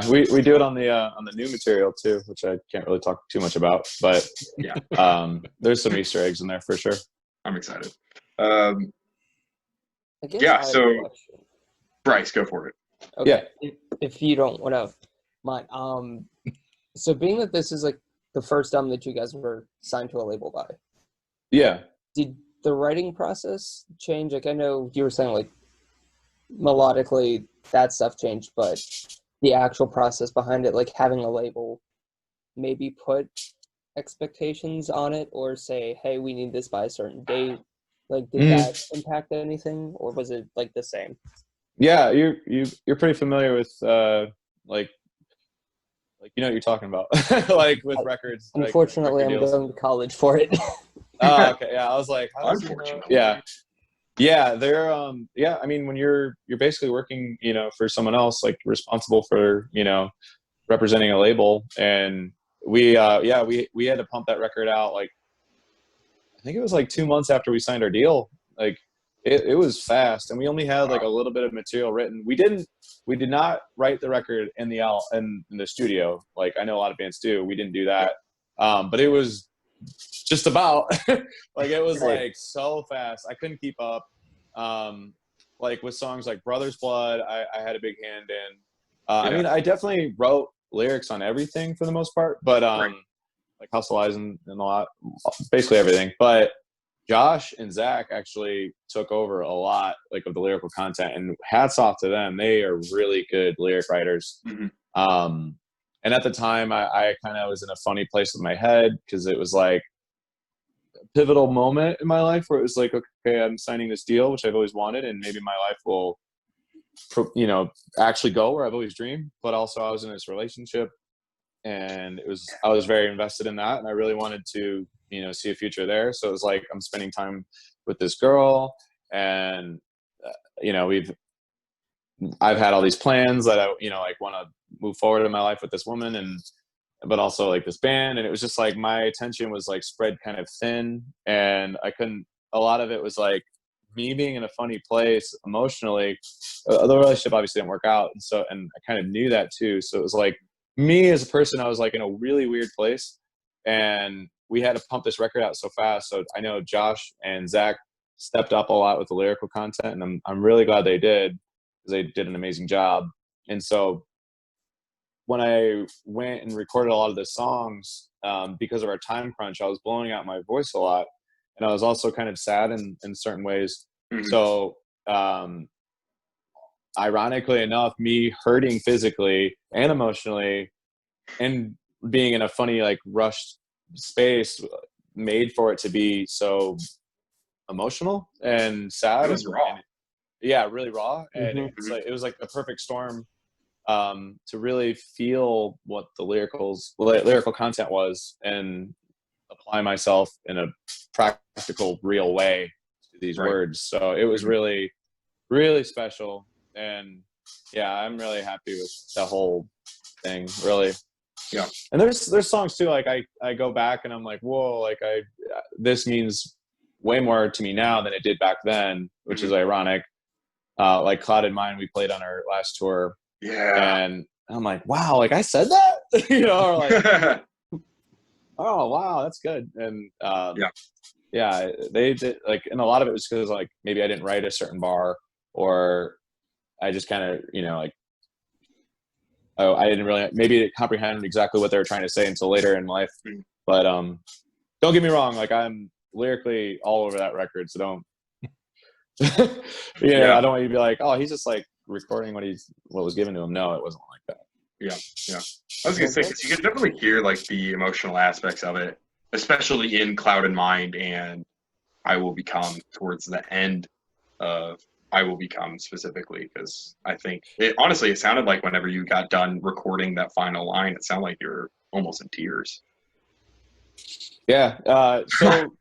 we do it on the new material too, which I can't really talk too much about. But there's some Easter eggs in there for sure. I'm excited. So Bryce, go for it. Okay. Yeah. If you don't want to mind. So being that this is like the first album that you guys were signed to a label by. Yeah. Did the writing process change? Like, I know you were saying like melodically that stuff changed, but the actual process behind it, like having a label, maybe put expectations on it or say, hey, we need this by a certain date. Like, did that impact anything, or was it like the same? Yeah, you're pretty familiar with like you know what you're talking about, like with records. Unfortunately, I'm going to college for it. Oh, okay. Yeah, I was like, unfortunately. Yeah. They're I mean, when you're basically working, you know, for someone else, like responsible for, you know, representing a label, and we had to pump that record out like I think it was like 2 months after we signed our deal. Like it was fast, and we only had like a little bit of material written. We did not write the record in the studio like I know a lot of bands do. We didn't do that, but it was just about like it was like so fast. I couldn't keep up. Like with songs like Brother's Blood, I had a big hand in. I mean, I definitely wrote lyrics on everything for the most part, but like Hustle Eyes and a lot, basically everything. But Josh and Zach actually took over a lot like of the lyrical content, and hats off to them. They are really good lyric writers. And at the time I kind of was in a funny place with my head because it was like a pivotal moment in my life where it was like, okay, I'm signing this deal, which I've always wanted, and maybe my life will, you know, actually go where I've always dreamed. But also I was in this relationship, and I was very invested in that, and I really wanted to, you know, see a future there. So it was like, I'm spending time with this girl, and you know, I've had all these plans that I, you know, like want to move forward in my life with this woman, but also like this band. And it was just like, my attention was like spread kind of thin, and a lot of it was like me being in a funny place emotionally. The relationship obviously didn't work out. And I kind of knew that too. So it was like, me as a person, I was like in a really weird place, and we had to pump this record out so fast. So I know Josh and Zach stepped up a lot with the lyrical content, and I'm really glad they did, because they did an amazing job. And so when I went and recorded a lot of the songs, because of our time crunch, I was blowing out my voice a lot, and I was also kind of sad in certain ways. So ironically enough, me hurting physically and emotionally and being in a funny, like rushed space made for it to be so emotional and sad. It was raw. Really raw. And it was like a perfect storm to really feel what the lyrical content was and apply myself in a practical, real way to these words. So it was really, really special. And yeah, I'm really happy with the whole thing, really. Yeah. And there's songs too, like I go back and I'm like, whoa, like this means way more to me now than it did back then, which is ironic. Like Clouded Mind, we played on our last tour. Yeah. And I'm like, wow, like I said that? You know, or like, oh wow, that's good. And yeah, they did, like, and a lot of it was because like maybe I didn't write a certain bar, or I just kind of, you know, like, I didn't really maybe comprehend exactly what they were trying to say until later in life. But don't get me wrong, like I'm lyrically all over that record, so don't I don't want you to be like, oh, he's just like recording what was given to him. No, it wasn't like that. Yeah. I was gonna say, because you can definitely hear like the emotional aspects of it, especially in Cloud in Mind and I Will Become, towards the end of I Will Become specifically, because I think it sounded like whenever you got done recording that final line, it sounded like you were almost in tears. Yeah. So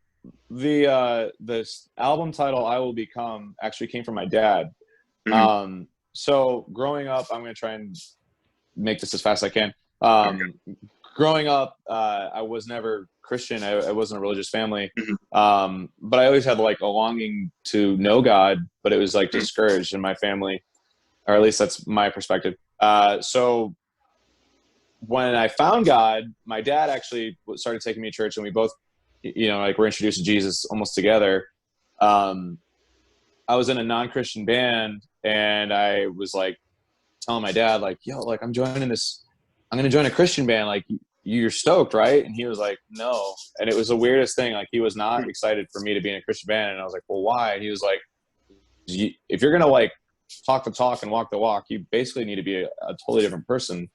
this album title I Will Become actually came from my dad. So growing up, I'm going to try and make this as fast as I can. Okay. Growing up, I was never Christian. I wasn't a religious family. But I always had like a longing to know God, but it was like discouraged in my family, or at least that's my perspective. So when I found God, my dad actually started taking me to church, and we both, like, were introduced to Jesus almost together. I was in a non-Christian band, and I was like telling my dad, like, yo, like, I'm going to join a Christian band. Like, you're stoked, right? And he was like, no. And it was the weirdest thing. Like, he was not excited for me to be in a Christian band. And I was like, well, why? And he was like, if you're going to like talk the talk and walk the walk, you basically need to be a totally different person.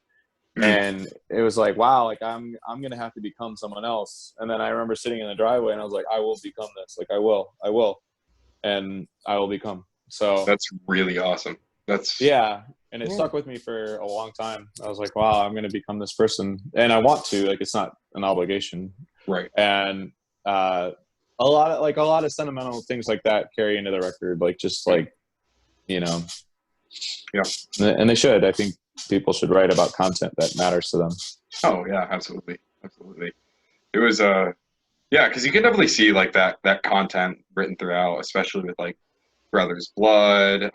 And it was like, wow, like I'm going to have to become someone else. And then I remember sitting in the driveway, and I was like, I will become this. Like, I will. And I will become. So that's really awesome. Yeah. And it stuck with me for a long time. I was like, wow, I'm going to become this person. And I want to, like, it's not an obligation. Right. And a lot of sentimental things like that carry into the record. Like, just like, Yeah. And they should. I think people should write about content that matters to them. Oh yeah, absolutely. It was because you can definitely see like that content written throughout, especially with like Brothers Blood,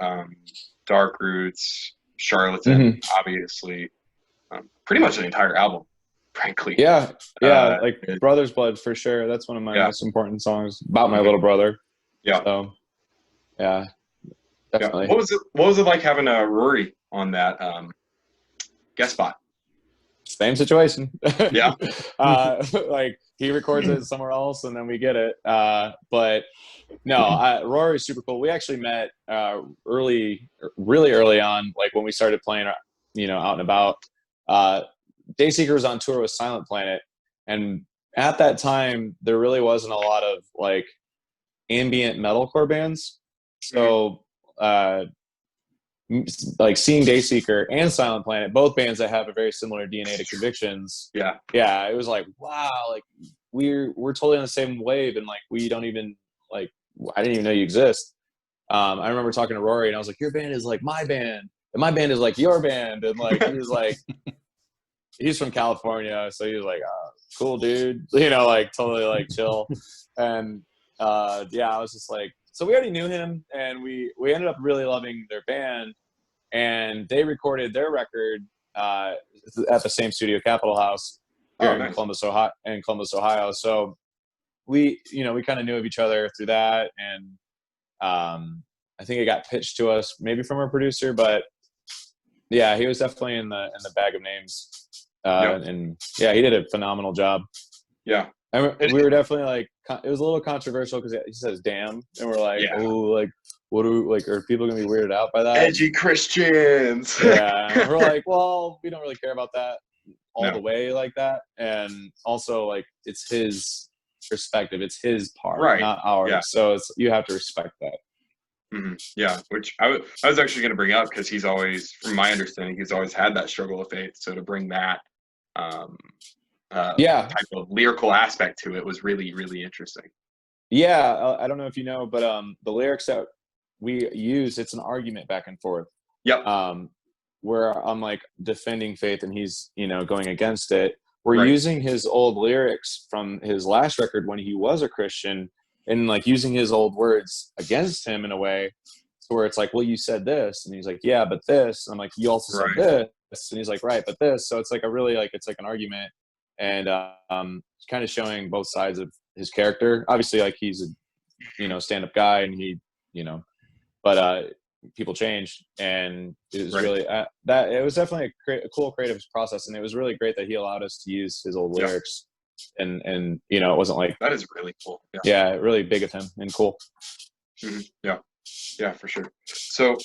Dark Roots, Charlatan, obviously, pretty much the entire album, frankly. Yeah, like Brothers Blood for sure. That's one of my most important songs about my little brother. Yeah. So, yeah, definitely. Yeah. What was it like having Rory on that guest spot? Same situation. Yeah. Like, he records it somewhere else, and then we get it. But no, Rory's super cool. We actually met really early on, like when we started playing, out and about. Dayseeker was on tour with Silent Planet, and at that time there really wasn't a lot of like ambient metalcore bands. So like seeing Dayseeker and Silent Planet, both bands that have a very similar DNA to Convictions. Yeah, it was like, wow, like we're totally on the same wave, and like we don't even like, I didn't even know you exist. I remember talking to Rory, and I was like, your band is like my band, and my band is like your band, and like he was like, he's from California, so he was like, cool dude, like totally like chill. And I was just like, so we already knew him, and we ended up really loving their band, and they recorded their record at the same studio, Capitol House, here in Columbus, Ohio. So we kind of knew of each other through that, and I think it got pitched to us maybe from our producer, but yeah, he was definitely in the bag of names, and he did a phenomenal job. Yeah. We were definitely like, it was a little controversial because he says damn, and we're like, oh, like, what are people gonna be weirded out by that? Edgy Christians. Yeah. We're like, well, we don't really care about that all the way like that. And also, like, it's his perspective, it's his part, not ours. Yeah. So you have to respect that. Mm-hmm. Yeah, which I was actually going to bring up, because he's always, from my understanding, he's always had that struggle of faith. So to bring that type of lyrical aspect to it was really, really interesting. Yeah, I don't know if you know, but the lyrics that we use, it's an argument back and forth. Yep. Where I'm like defending faith, and he's going against it. We're using his old lyrics from his last record when he was a Christian, and like using his old words against him in a way, so where it's like, well, you said this, and he's like, yeah, but this. And I'm like, you also said this, and he's like, right, but this. So it's like it's like an argument, and kind of showing both sides of his character. Obviously, like, he's a stand-up guy, and he but people change, and it was really that it was definitely a cool creative process, and it was really great that he allowed us to use his old lyrics. And it wasn't like, that is really cool. Yeah, really big of him and cool. Mm-hmm. Yeah, for sure. So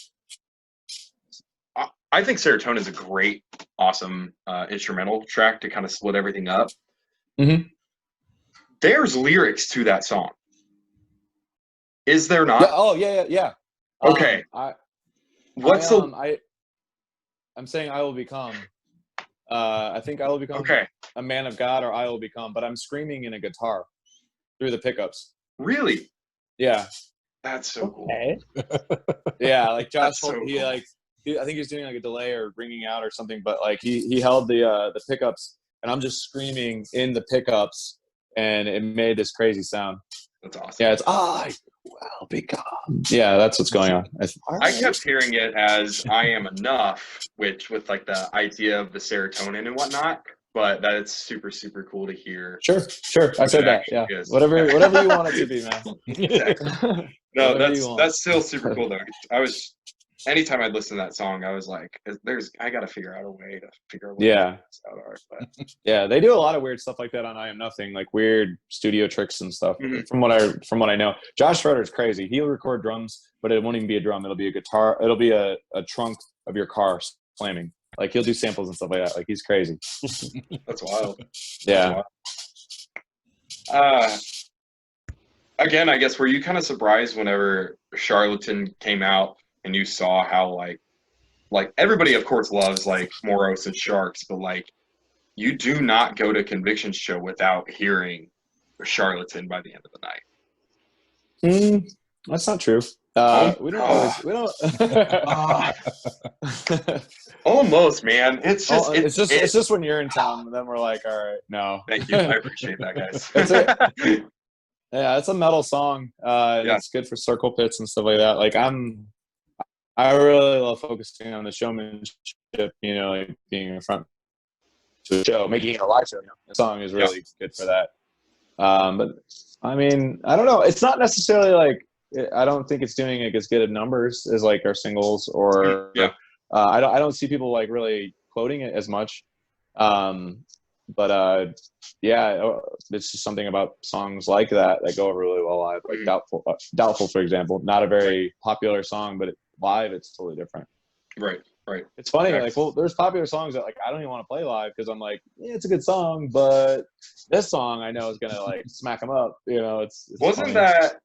I think Serotonin is a great, awesome instrumental track to kind of split everything up. Mm-hmm. There's lyrics to that song, is there not? Yeah. Okay. I'm saying I will become. I think I will become a man of God, or I will become, but I'm screaming in a guitar through the pickups. Really? Yeah. That's so cool. Okay. Yeah, like Josh That's so told cool. I think he's doing like a delay or ringing out or something, but like he held the pickups, and I'm just screaming in the pickups, and it made this crazy sound. That's awesome. Yeah, it's I will become. Yeah, that's what's going on. I kept hearing it as I am enough, which with like the idea of the serotonin and whatnot, but that it's super, super cool to hear. Sure. I said that. Yeah. Is. Whatever you want it to be, man. Exactly. No, that's still super cool though. Anytime I'd listen to that song, I was like, I gotta figure out a way to figure out what this out art. But. Yeah, they do a lot of weird stuff like that on I Am Nothing, like weird studio tricks and stuff. Mm-hmm. From what I know. Josh Schroeder's crazy. He'll record drums, but it won't even be a drum. It'll be a guitar. It'll be a trunk of your car slamming. Like he'll do samples and stuff like that. Like he's crazy. That's wild. Yeah. That's wild. Again, I guess, were you kind of surprised whenever Charlatan came out and you saw how like everybody of course loves like Moros and Sharks, but like you do not go to Conviction's show without hearing Charlatan by the end of the night? That's not true. We don't. Almost, man. It's just when you're in town, and then we're like, all right, no. Thank you. I appreciate that, guys. Yeah, it's a metal song. It's good for circle pits and stuff like that. Like I really love focusing on the showmanship, like being in front to a show, making it a live show. The song is really good for that. But I mean, I don't know. It's not necessarily like, I don't think it's doing like as good of numbers as like our singles or I don't see people like really quoting it as much. But it's just something about songs like that go over really well live. Like Doubtful, for example, not a very popular song, but live it's totally different. Right. It's funny, like, well, there's popular songs that like I don't even want to play live because I'm like, yeah, it's a good song, but this song I know is gonna like smack them up. It's wasn't that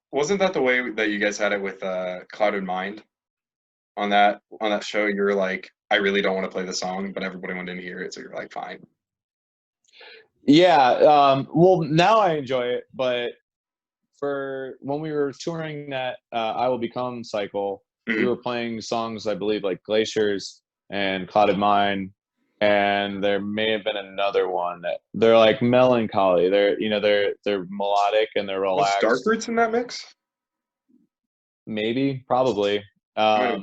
the way that you guys had it with Clouded Mind on that show? You were like, I really don't want to play the song, but everybody wanted to hear it, so you're like, fine. Yeah. Well, now I enjoy it, but for when we were touring that I Will Become cycle, we were playing songs, I believe, like Glaciers and Clouded Mind, and there may have been another one that they're like melancholy. They're melodic and they're relaxed. Was Dark Roots in that mix? Maybe, probably. But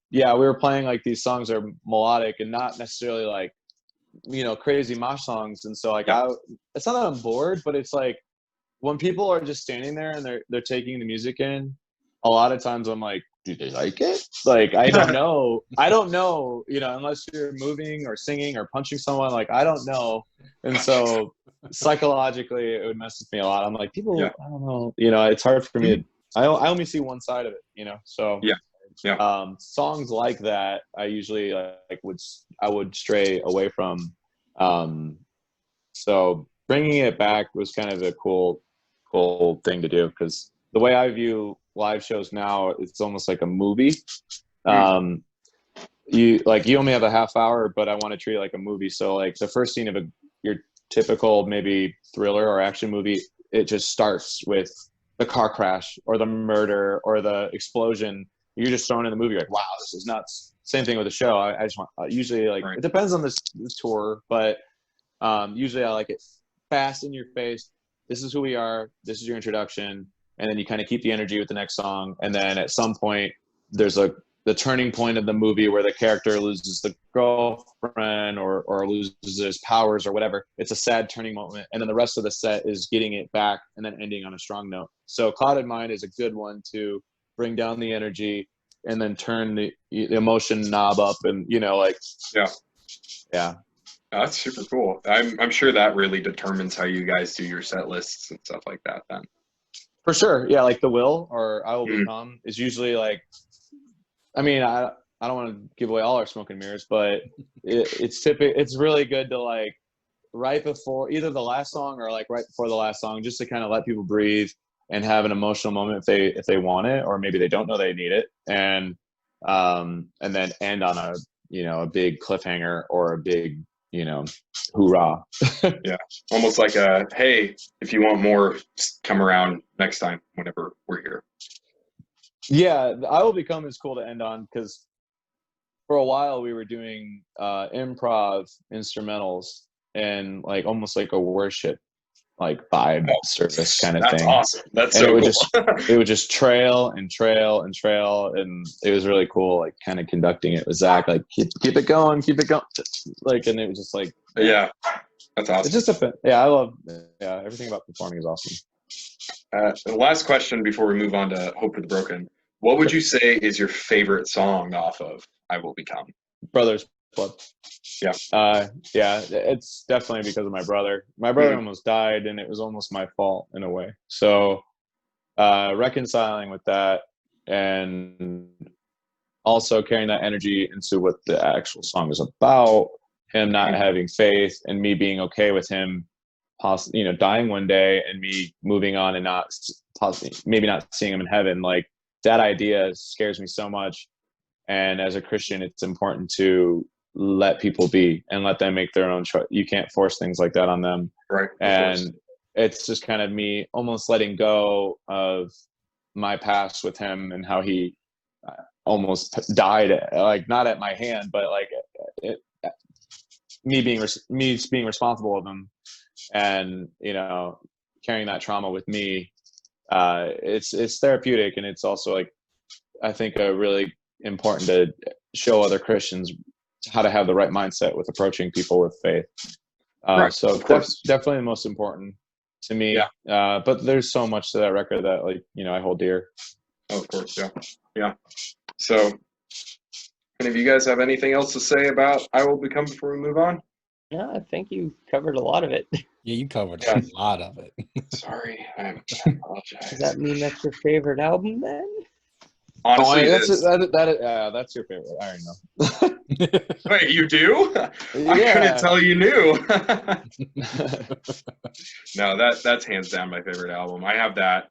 we were playing like these songs that are melodic and not necessarily like crazy mosh songs. And so like it's not that I'm bored, but it's like when people are just standing there and they're taking the music in, a lot of times I'm like, do they like it? Like I don't know, unless you're moving or singing or punching someone, like I don't know. And so psychologically it would mess with me a lot. I'm like, people I don't know, it's hard for me to, I only see one side of it, so songs like that I usually I would stray away from. So bringing it back was kind of a cool thing to do, because the way I view live shows now, it's almost like a movie. You only have a half hour, but I want to treat it like a movie. So like the first scene of your typical maybe thriller or action movie, it just starts with the car crash or the murder or the explosion. You're just thrown in the movie like, wow, this is nuts. Same thing with the show. I just want usually like it depends on this tour, but usually I like it fast in your face. This is who we are. This is your introduction, and then you kind of keep the energy with the next song, and then at some point there's the turning point of the movie where the character loses the girlfriend or loses his powers or whatever. It's a sad turning moment, and then the rest of the set is getting it back and then ending on a strong note. So Clouded Mind is a good one to bring down the energy and then turn the emotion knob up, and that's super cool. I'm sure that really determines how you guys do your set lists and stuff like that then. For sure. Yeah, like the Will or I Will Become is usually like, I mean, I don't want to give away all our smoke and mirrors, but it's really good to like right before either the last song or like right before the last song, just to kind of let people breathe and have an emotional moment if they want it, or maybe they don't know they need it, and then end on a big cliffhanger or a big you know, hoorah. Yeah, almost like a, hey, if you want more, just come around next time whenever we're here. Yeah, I Will Become is cool to end on, because for a while we were doing improv instrumentals and like almost like a worship like vibe service kind of That's thing. awesome. That's And so it would cool. it would just trail and trail and trail, and it was really cool, like kind of conducting it with Zach, like keep it going, like, and it was just like, Yeah, that's awesome. it's just I love everything about performing is awesome. The last question before we move on to Hope for the Broken. What would you say is your favorite song off of I Will Become? Brothers Club. Yeah. Yeah, it's definitely because of my brother. My brother almost died, and it was almost my fault in a way. So reconciling with that, and also carrying that energy into what the actual song is about, him not having faith, and me being okay with him dying one day, and me moving on and maybe not seeing him in heaven. Like, that idea scares me so much. And as a Christian, it's important to let people be and let them make their own choice. You can't force things like that on them. Right. And it's just kind of me almost letting go of my past with him, and how he almost died, like not at my hand, but like me being responsible of him, and carrying that trauma with me. It's therapeutic, and it's also, like, I think really important to show other Christians how to have the right mindset with approaching people with faith. Right, so that's definitely the most important to me. Yeah. But there's so much to that record that, like, I hold dear. Oh, of course. Yeah. So, any of you guys have anything else to say about I Will Become before we move on? No, I think you covered a lot of it. Yeah, you covered a lot of it. Sorry, I apologize. Does that mean that's your favorite album then? Honestly, that's your favorite. I already know. Wait, you do? Yeah. I couldn't tell you knew. No, that's hands down my favorite album. I have that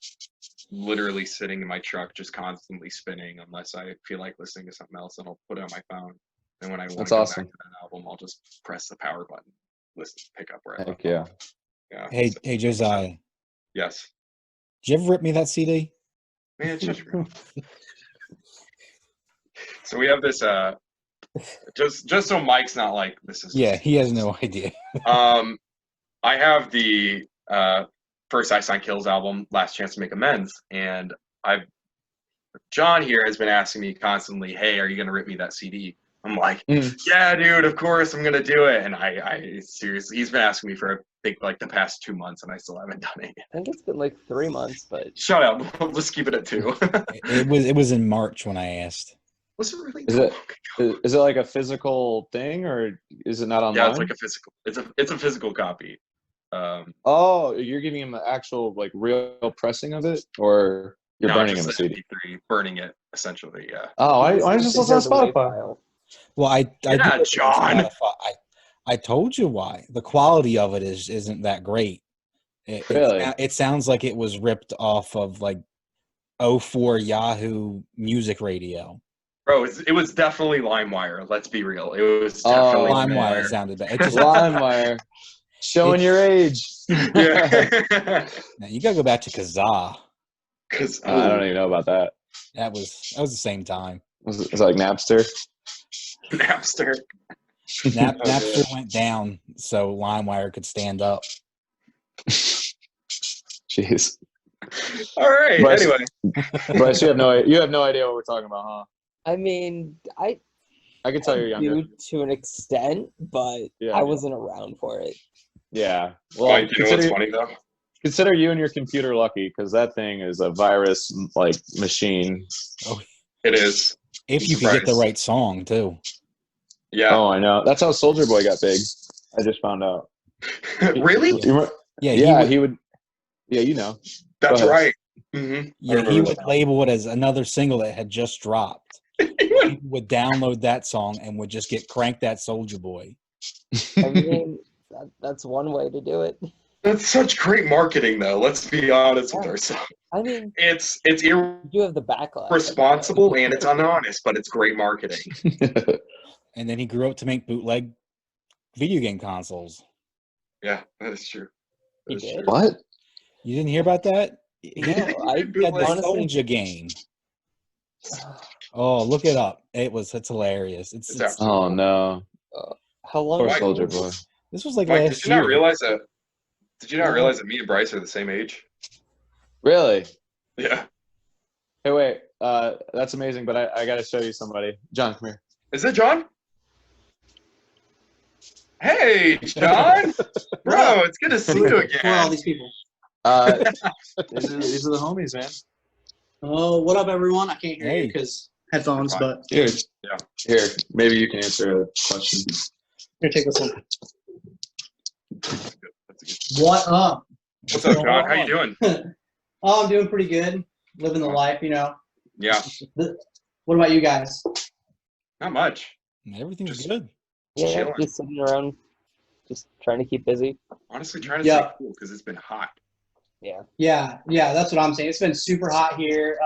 literally sitting in my truck, just constantly spinning, unless I feel like listening to something else, and I'll put it on my phone. And when I want to go back to that album, I'll just press the power button, listen, pick up where I left off. Yeah. Hey, Josiah. Yes. Did you ever rip me that CD? Man, shut your mouth. So we have this. Just so Mike's not like this is. Yeah, he has no idea. I have the First I Sign Kills album, Last Chance to Make Amends, and John here has been asking me constantly, "Hey, are you gonna rip me that CD?" I'm like, "Yeah, dude, of course I'm gonna do it." And I seriously, he's been asking me for I think like the past 2 months, and I still haven't done it yet. I think it's been like 3 months, but Shut up. Let's keep it at 2. It was in March when I asked. Was it really? Is it like a physical thing, or is it not online? Yeah, it's like a physical. It's a physical copy. Oh, you're giving him the actual, like, real pressing of it, or you're burning him a CD? MP3, burning it essentially. Yeah. Oh, I just listen on Spotify. Well, I Yeah, John. I told you why. The quality of it isn't that great. It sounds like it was ripped off of like 04 Yahoo Music Radio. Bro, it was definitely LimeWire. Let's be real. It was definitely LimeWire. Sounded bad. LimeWire. Showing your age. Yeah. Now, you gotta go back to Kazaa. I don't even know about that. That was the same time. Was it like Napster? Napster. Napster went down so LimeWire could stand up. Jeez. All right. Bryce, anyway, Bryce, you have no idea what we're talking about, huh? I mean, I can tell you're younger. to an extent, but I wasn't around for it. Yeah. Well, you know what's funny though? Consider you and your computer lucky, because that thing is a virus like machine. Oh, it is. If you could get the right song too. Yeah. Oh, I know. That's how Soulja Boy got big. I just found out. Really? He would. Yeah, you know. That's right. Mm-hmm. Yeah, he would label it as another single that had just dropped. People would download that song and would just get cranked that Soulja Boy. I mean, that's one way to do it. That's such great marketing, though. Let's be honest with ourselves. I mean, it's you have the backlash. Responsible and it's unhonest, but it's great marketing. And then he grew up to make bootleg video game consoles. Yeah, that is true. That is He did? true. What? You didn't hear about that? No, I He had the honestly. Soldier game. Oh, look it up. It's hilarious. It's It's Oh no. How long? Poor Mike, Soldier Boy. this was like Mike, last did you not year. realize that? Did you not No. realize that me and Bryce are the same age? Really? Yeah. Hey, wait. That's amazing, but I got to show you somebody. John, come here. Is it John? Hey, John! Bro, it's good to see you Who are all again. these people? These are the homies, man. Oh, what up, everyone? I can't hear Hey. you because headphones, Fine. but Here. Yeah. Here, maybe you can answer a question. here, take this one. That's a good. What up? What's up, John? How you doing? Oh, I'm doing pretty good. Living the life, you know. Yeah, What about you guys? not much. Everything's Just- good. Yeah, chilling. just sitting around, just trying to keep busy. Honestly, trying to Yeah. stay cool because it's been hot. Yeah, that's what I'm saying. It's been super hot here.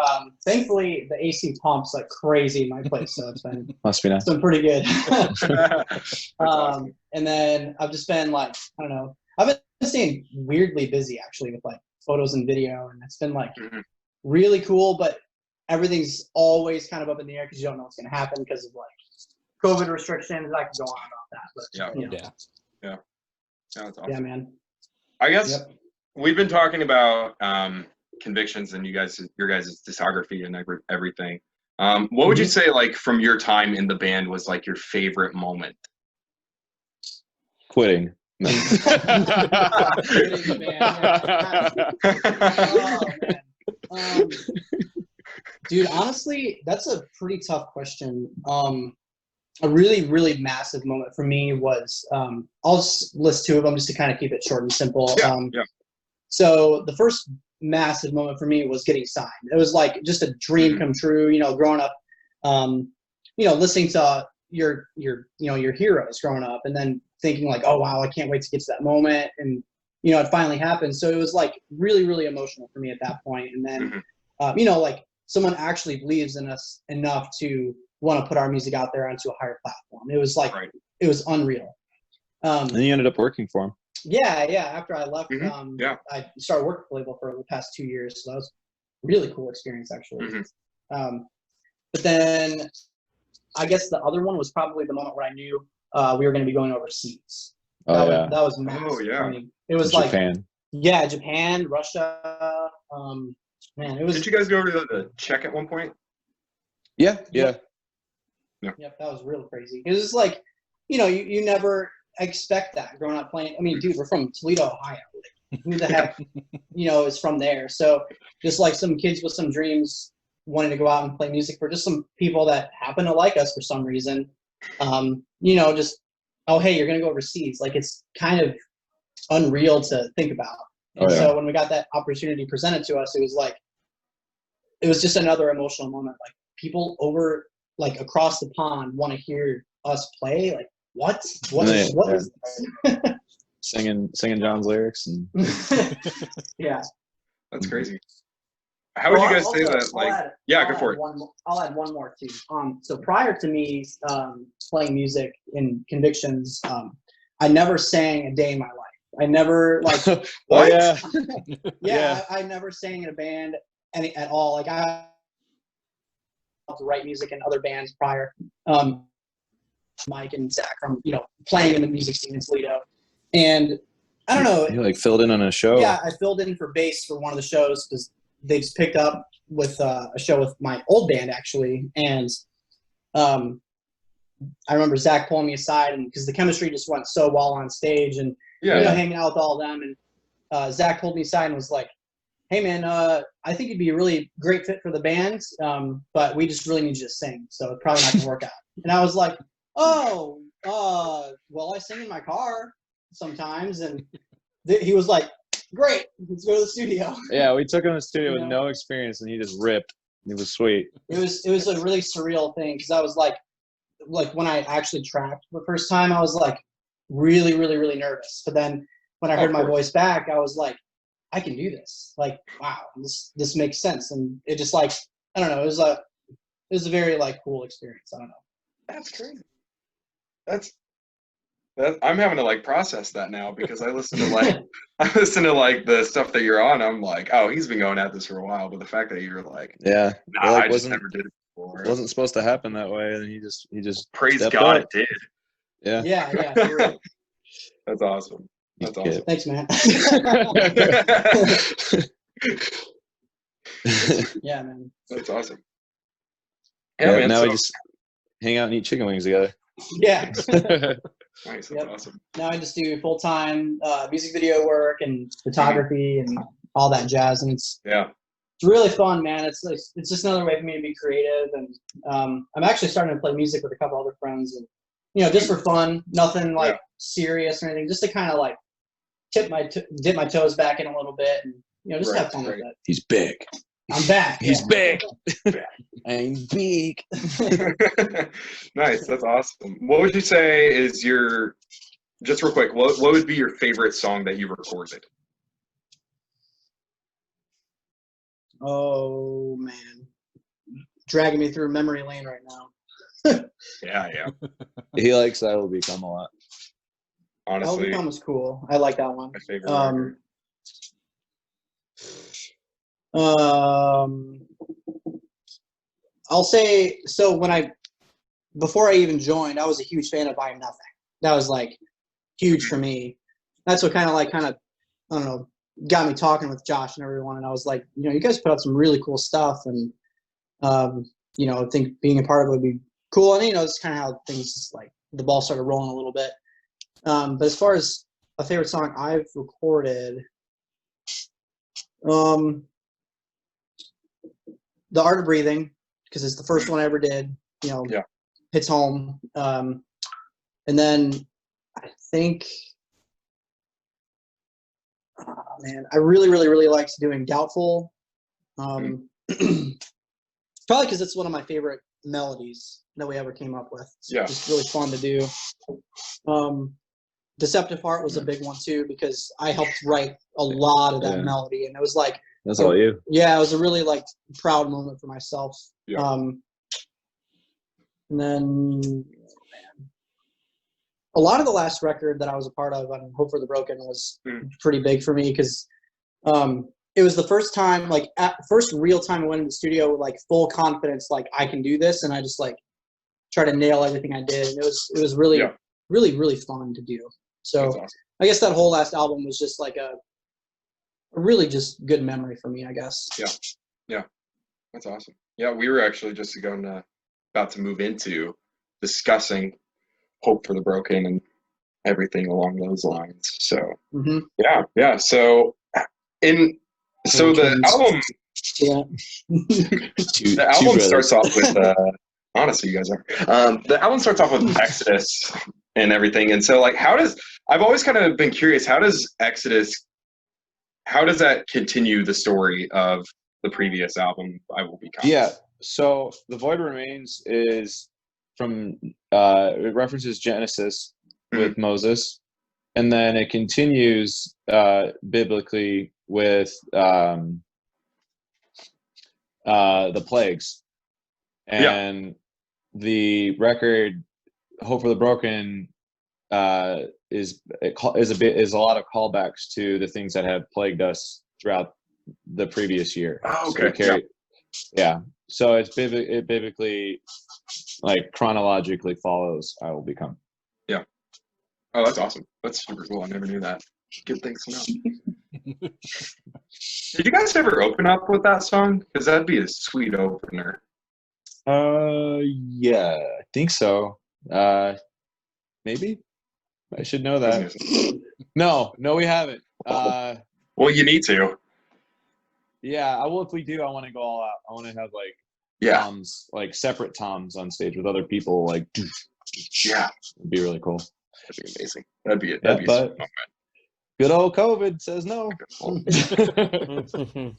Thankfully, the AC pumps like crazy in my place, so it's been Must be nice. pretty good. That's awesome. And then I've just been like, I don't know. I've been staying weirdly busy actually with like photos and video, and it's been like Mhm. really cool, but everything's always kind of up in the air because you don't know what's going to happen because of like COVID restrictions. I could go on about that, but Yeah. you know, Yeah. Yeah, that's awesome. yeah, man. I guess Yep. we've been talking about convictions and your guys' discography and everything. What would you say, like, from your time in the band was like your favorite moment? Quitting. No. Quitting the band, Oh, man. Dude, honestly, that's a pretty tough question. A really, really massive moment for me was, I'll just list two of them just to kind of keep it short and simple. Yeah, yeah. So the first massive moment for me was getting signed. It was like just a dream come true, you know, growing up, you know, listening to your heroes growing up and then thinking like, oh, wow, I can't wait to get to that moment. And, you know, it finally happened. So it was like really, really emotional for me at that point. And then, you know, like someone actually believes in us enough to want to put our music out there onto a higher platform. It was like, Right. it was unreal. And you ended up working for him. Yeah. After I left, Yeah. I started working for the label for the past 2 years. So that was a really cool experience, actually. But then I guess the other one was probably the moment where I knew we were going to be going overseas. Oh, yeah. That was massive yeah. for me. It was like, Japan. yeah, Japan, Russia. Man, it was. Did you guys go over to the Czech at one point? Yeah. Yeah. Yep, that was real crazy. It was just like, you know, you never expect that growing up playing. I mean, dude, we're from Toledo, Ohio. Like, who the heck, you know, is from there? So just like some kids with some dreams wanting to go out and play music for just some people that happen to like us for some reason. You know, just, oh, hey, you're going to go overseas. Like, it's kind of unreal to think about. And so when we got that opportunity presented to us, it was like, it was just another emotional moment. Like, people over, like, across the pond want to hear us play. Like, what is this? Singing John's lyrics and Yeah. That's crazy. How would you guys say that? Like, go for it. I'll add one more too. So prior to me playing music in Convictions, I never sang a day in my life. I never like. What? Yeah. I never sang in a band at all. Like I to write music in other bands prior. Mike and Zach from playing in the music scene in Toledo, and I don't know. You like filled in on a show. Yeah, I filled in for bass for one of the shows because they just picked up with a show with my old band actually, and I remember Zach pulling me aside, and because the chemistry just went so well on stage, and hanging out with all of them, and Zach pulled me aside and was like, "Hey man, I think you'd be a really great fit for the band, but we just really need you to sing, so it's probably not gonna work out." And I was like, "Oh, well, I sing in my car sometimes," and he was like, "Great, let's go to the studio." Yeah, we took him to the studio with no experience, and he just ripped. It was sweet. It was a really surreal thing because I was like when I actually tracked the first time, I was like really, really, really nervous. But then when I heard my voice back, I was like, I can do this. Like, wow, this makes sense. And it just like, I don't know, it was a very like cool experience. I don't know. That's crazy. That's I'm having to like process that now because I listen to like the stuff that you're on. I'm like, oh, he's been going at this for a while. But the fact that you're like, yeah, nah, I just never did it before. Wasn't supposed to happen that way, and he just praise God up. it did. Yeah. Yeah. For real. That's awesome. That's awesome. Thanks, man. Yeah, man. That's awesome. Yeah, man. Now we just hang out and eat chicken wings together. Yeah. Nice. That's awesome. Now I just do full-time music video work and photography and all that jazz, and it's really fun, man. It's just another way for me to be creative, and I'm actually starting to play music with a couple other friends, and just for fun, nothing like serious or anything, just to kind of like dip my toes back in a little bit, and just have fun with it. He's big. I'm back. He's big. I'm big. Nice. That's awesome. What would you say is your, just real quick, what would be your favorite song that you recorded? Oh, man. Dragging me through memory lane right now. Yeah. He likes I Will Become a lot. Honestly. I Will Become was cool. I like that one. My favorite record. I'll say, so before I even joined, I was a huge fan of I Am Nothing. That was like huge for me. That's what kind of, I don't know, got me talking with Josh and everyone. And I was like, you guys put out some really cool stuff. And, I think being a part of it would be cool. And, it's kind of how things just the ball started rolling a little bit. But as far as a favorite song I've recorded, The Art of Breathing, because it's the first one I ever did, hits home. And then I think, I really, really, really liked doing Doubtful. Probably because it's one of my favorite melodies that we ever came up with. It's just really fun to do. Deceptive Heart was a big one too, because I helped write a lot of that melody, and it was like, that's all you. Yeah, it was a really proud moment for myself. Yeah. And then a lot of the last record that I was a part of on Hope for the Broken was pretty big for me, because it was the first time, first real time I went in the studio with full confidence, I can do this, and I just try to nail everything I did. And it was really, really, really fun to do. So awesome. I guess that whole last album was just a really just good memory for me, I guess. Yeah. That's awesome. Yeah, we were actually just about to move into discussing Hope for the Broken and everything along those lines. So yeah. So the album, the album starts off with honestly, you guys are. The album starts off with Exodus and everything, and so I've always kind of been curious, how does that continue the story of the previous album, I Will Become? Yeah. So The Void Remains is from it references Genesis with Moses, and then it continues biblically with the plagues, and the record Hope for the Broken is a lot of callbacks to the things that have plagued us throughout the previous year. Oh, okay. So so it biblically, chronologically follows I Will Become. Yeah. Oh, that's awesome. That's super cool. I never knew that. Good things to know. Did you guys ever open up with that song? Because that'd be a sweet opener. Yeah, I think so. Maybe I should know that. No, we haven't. Well, you need to. Yeah, I will. If we do, I want to go all out. I want to have toms, separate toms on stage with other people. Yeah, it'd be really cool. That'd be amazing. That'd be but a sweet moment. Good old COVID says no. It's the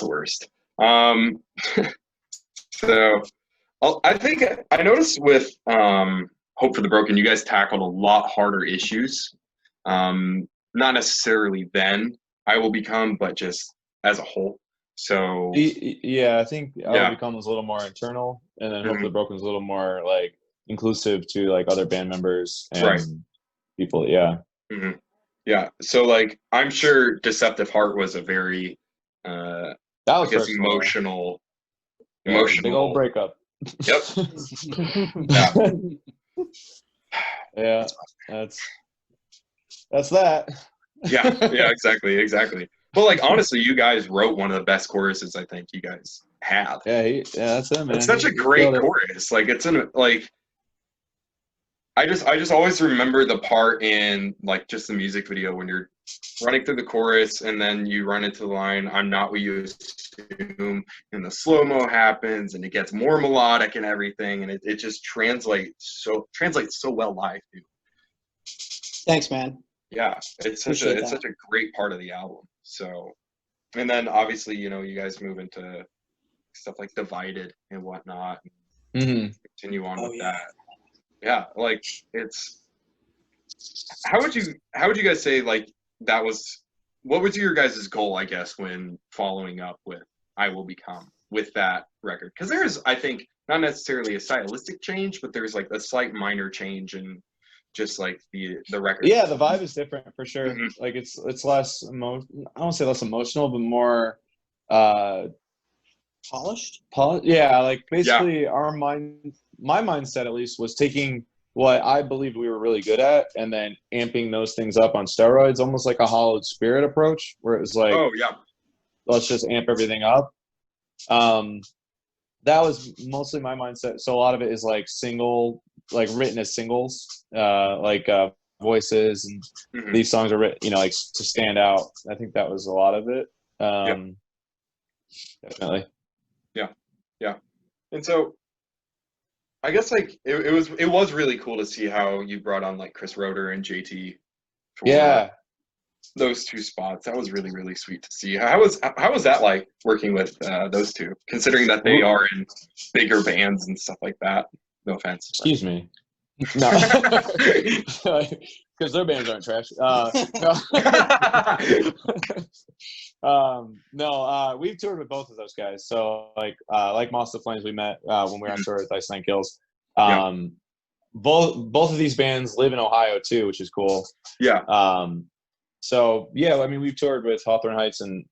worst. So I think I noticed with Hope for the Broken, you guys tackled a lot harder issues. Not necessarily then I Will Become, but just as a whole. So yeah, I think I Will Become was a little more internal, and then Hope for the Broken was a little more inclusive to like other band members and Right. people. Yeah. Mm-hmm. Yeah. So like, I'm sure Deceptive Heart was a very, That was I guess, personal. emotional, Yeah, big old breakup. Yep. Yeah. Yeah. That's that. Yeah. Yeah. Exactly. Well, like honestly, you guys wrote one of the best choruses I think you guys have. Yeah, that's it, man. It's such a great chorus. Like it's in like. I just always remember the part in like just the music video when you're running through the chorus and then you run into the line, "I'm not what you assume," and the slow-mo happens and it gets more melodic and everything, and it just translates so well live too. Thanks, man. Yeah, it's such a great part of the album. So, and then obviously, you know, you guys move into stuff like Divided and whatnot, and continue on with that. Yeah, like it's. How would you guys say like that was? What was your guys' goal? I guess when following up with "I Will Become" with that record, because there's, I think, not necessarily a stylistic change, but there's like a slight minor change in just like the record. Yeah, the vibe is different for sure. Like it's less I don't say less emotional, but more Polished. Yeah, like basically my mindset at least was taking what I believed we were really good at and then amping those things up on steroids, almost like a Hollowed Spirit approach, where it was like, oh yeah, let's just amp everything up. That was mostly my mindset. So a lot of it is like written as singles, voices, and these songs are written, you know, like to stand out. I think that was a lot of it. Definitely. Yeah. And so I guess like it was really cool to see how you brought on like Chris Roeder and JT for those two spots. That was really, really sweet to see. How was that like working with those two, considering that they are in bigger bands and stuff like that? No offense. Excuse me. No, because their bands aren't trash. No, we've toured with both of those guys. So like Moss the Flames, we met when we were on tour with Ice Nine Kills. Both of these bands live in Ohio too, which is cool. Yeah. So yeah, I mean, we've toured with Hawthorne Heights and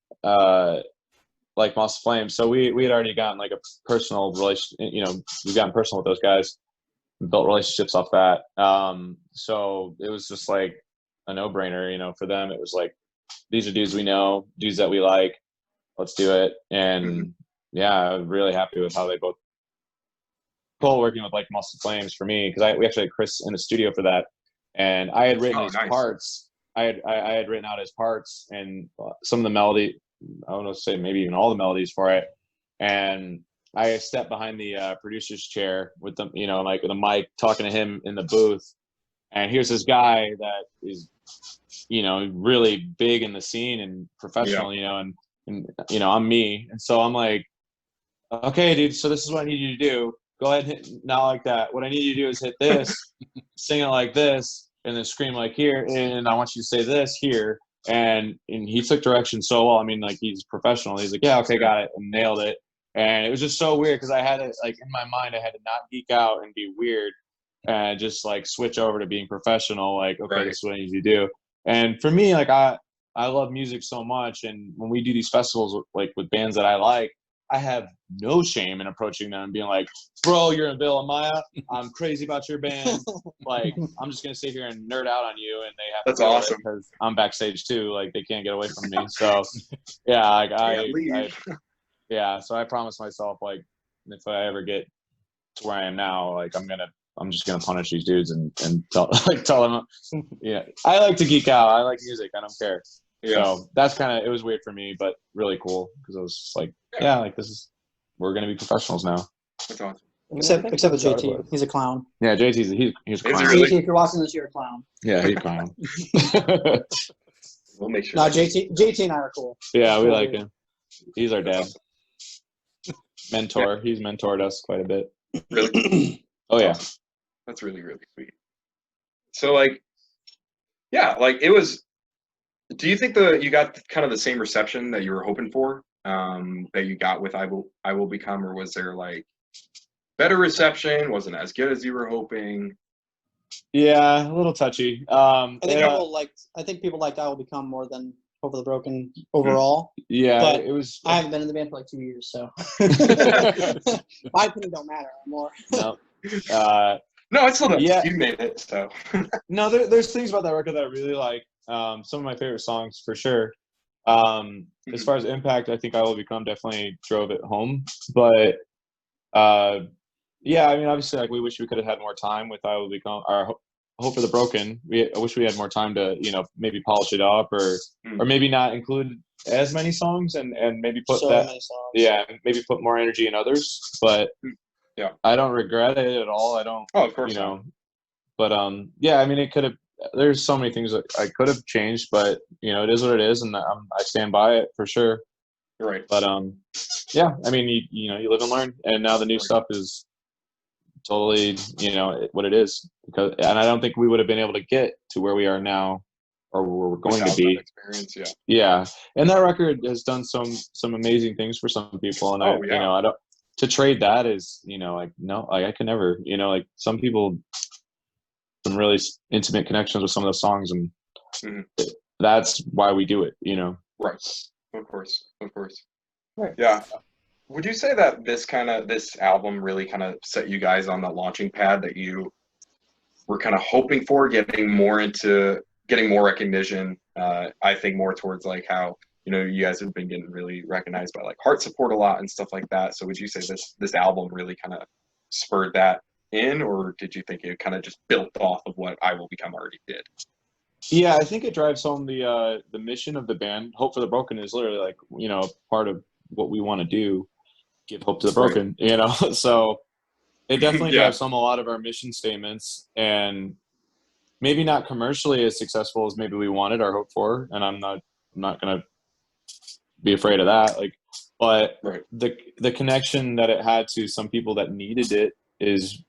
like Moss the Flames. So we had already gotten like a personal relation. You know, we've gotten personal with those guys. We built relationships off that. So it was just like a no-brainer, you know, for them. It was like, these are dudes we know, dudes that we like. Let's do it. And yeah, I'm really happy with how they both cool working with like Moss the Flames for me, because we actually had Chris in the studio for that, and I had written parts. I had written out his parts and some of the melody. I don't know, say maybe even all the melodies for it, and I stepped behind the producer's chair with them, you know, like with a mic, talking to him in the booth. And here's this guy that is, you know, really big in the scene and professional, you know, and you know, I'm me. And so I'm like, okay, dude, so this is what I need you to do. Go ahead and hit, not like that. What I need you to do is hit this, sing it like this, and then scream like here. And I want you to say this here. And he took direction so well. I mean, like, he's professional. He's like, yeah, okay, got it, and nailed it. And it was just so weird because I had it like in my mind, I had to not geek out and be weird and just like switch over to being professional. Like, okay, this is what I need to do. And for me, like I love music so much. And when we do these festivals, like with bands that I like, I have no shame in approaching them and being like, bro, you're in Villa Maya. I'm crazy about your band. Like, I'm just going to sit here and nerd out on you. And they have That's awesome because I'm backstage too. Like, they can't get away from me. So yeah, like yeah, so I promised myself, like, if I ever get to where I am now, like, I'm just gonna punish these dudes and tell them, yeah, I like to geek out. I like music. I don't care. Yeah. So that's kind of, it was weird for me, but really cool because I was just like, yeah, like we're gonna be professionals now. That's awesome. Except for JT, he's a clown. Yeah, JT's he's a clown. Really? JT, if you're watching this, you're a clown. Yeah, he's a clown. We'll make sure. No, JT and I are cool. Yeah, we like him. He's our dad. Mentor. He's mentored us quite a bit. Really? Oh yeah. That's really, really sweet. So like, yeah, like it was. Do you think you got kind of the same reception that you were hoping for, that you got with I Will Become, or was there like better reception? Wasn't as good as you were hoping? Yeah, a little touchy. I think people liked I Will Become more than Over the Broken overall. Yeah, but it was. I haven't been in the band for like 2 years, so my opinion don't matter anymore. No. No, it's still does. Yeah. You made it, so. No, there's things about that record that I really like. Some of my favorite songs for sure. As far as impact, I think I Will Become definitely drove it home. But yeah, I mean, obviously, like we wish we could have had more time with I Will Become. Our Hope for the Broken. I wish we had more time to, maybe polish it up, or maybe not include as many songs, and maybe put many songs. Yeah, maybe put more energy in others. But yeah, I don't regret it at all. I don't. Oh, of course not. But yeah, I mean, it could have. There's so many things that I could have changed, but it is what it is, and I stand by it for sure. Right. But yeah, I mean, you live and learn, and now the new stuff is totally what it is, and I don't think we would have been able to get to where we are now, or where we're going to be. Experience, yeah, and that record has done some amazing things for some people, and I don't to trade that is like no, like I can never like some people. Some really intimate connections with some of the songs, and that's why we do it, Right. Of course. Right. Yeah. Would you say that this album really kind of set you guys on the launching pad that you were kind of hoping for, getting more recognition? I think more towards like how you guys have been getting really recognized by like Heart Support a lot and stuff like that. So would you say this album really kind of spurred that in, or did you think it kind of just built off of what I Will Become already did? Yeah, I think it drives home the mission of the band. Hope for the Broken is literally like part of what we want to do, give hope to the broken. Right. So it definitely drives home a lot of our mission statements, and maybe not commercially as successful as maybe we wanted or hoped for. And I'm not gonna be afraid of that. But right. the connection that it had to some people that needed it is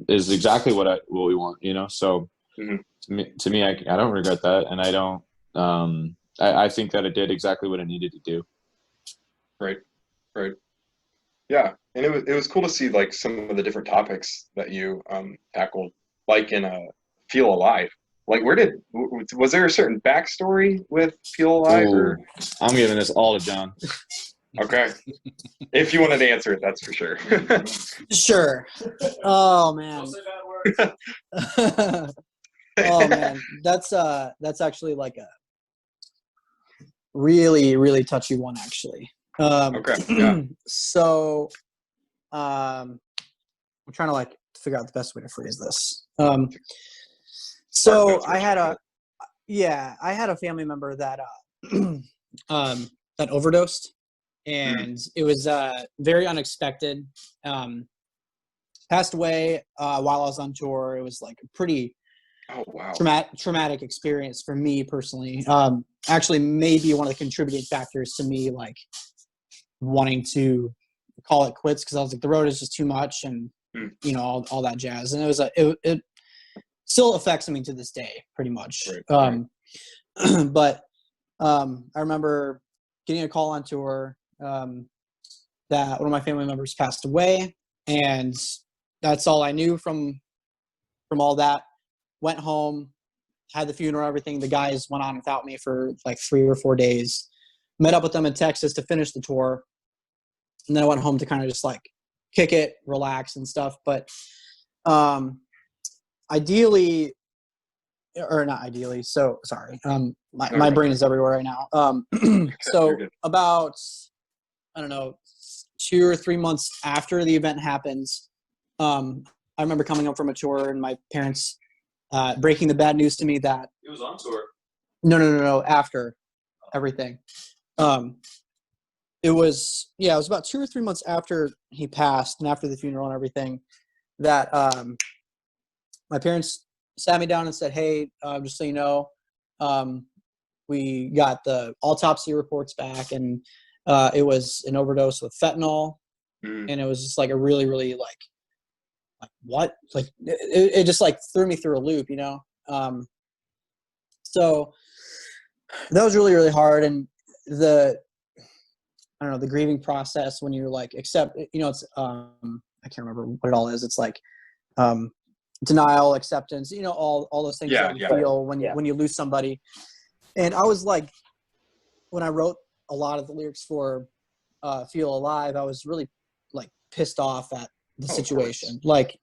exactly what we want, So to me, I don't regret that, and I don't. I think that it did exactly what it needed to do. Right. Yeah, and it was cool to see like some of the different topics that you tackled, like in Feel Alive. Like, was there a certain backstory with Feel Alive? Or? I'm giving this all to John. Okay. If you wanted to answer it, that's for sure. Sure. Oh man. Oh man. That's actually like a really, really touchy one actually. Okay. Yeah. So I'm trying to figure out the best way to phrase this. So I had a family member that that overdosed. And it was very unexpected. Passed away while I was on tour. It was like a pretty traumatic experience for me personally. Actually, maybe one of the contributing factors to me wanting to call it quits, because I was like, the road is just too much, and all that jazz. And it still affects me to this day, pretty much. Right. But I remember getting a call on tour that one of my family members passed away, and that's all I knew from all that. Went home, had the funeral, everything. The guys went on without me for like 3 or 4 days. Met up with them in Texas to finish the tour, and then I went home to kind of just kick it, relax and stuff. But ideally, or not ideally, so sorry, my brain is everywhere right now. So about, I don't know, 2 or 3 months after the event happens, I remember coming home from a tour and my parents breaking the bad news to me that it was on tour. No, after everything. It was about 2 or 3 months after he passed and after the funeral and everything that my parents sat me down and said, hey, just so you know, we got the autopsy reports back, and it was an overdose with fentanyl. And it was just like a really, really what? It just threw me through a loop, So that was really, really hard. And I don't know, the grieving process when you're like, accept, you know, it's, I can't remember what it all is. It's like, denial, acceptance, you know, all those things that you feel when you lose somebody. And I was like, when I wrote a lot of the lyrics for Feel Alive, I was really like pissed off at the situation. Like,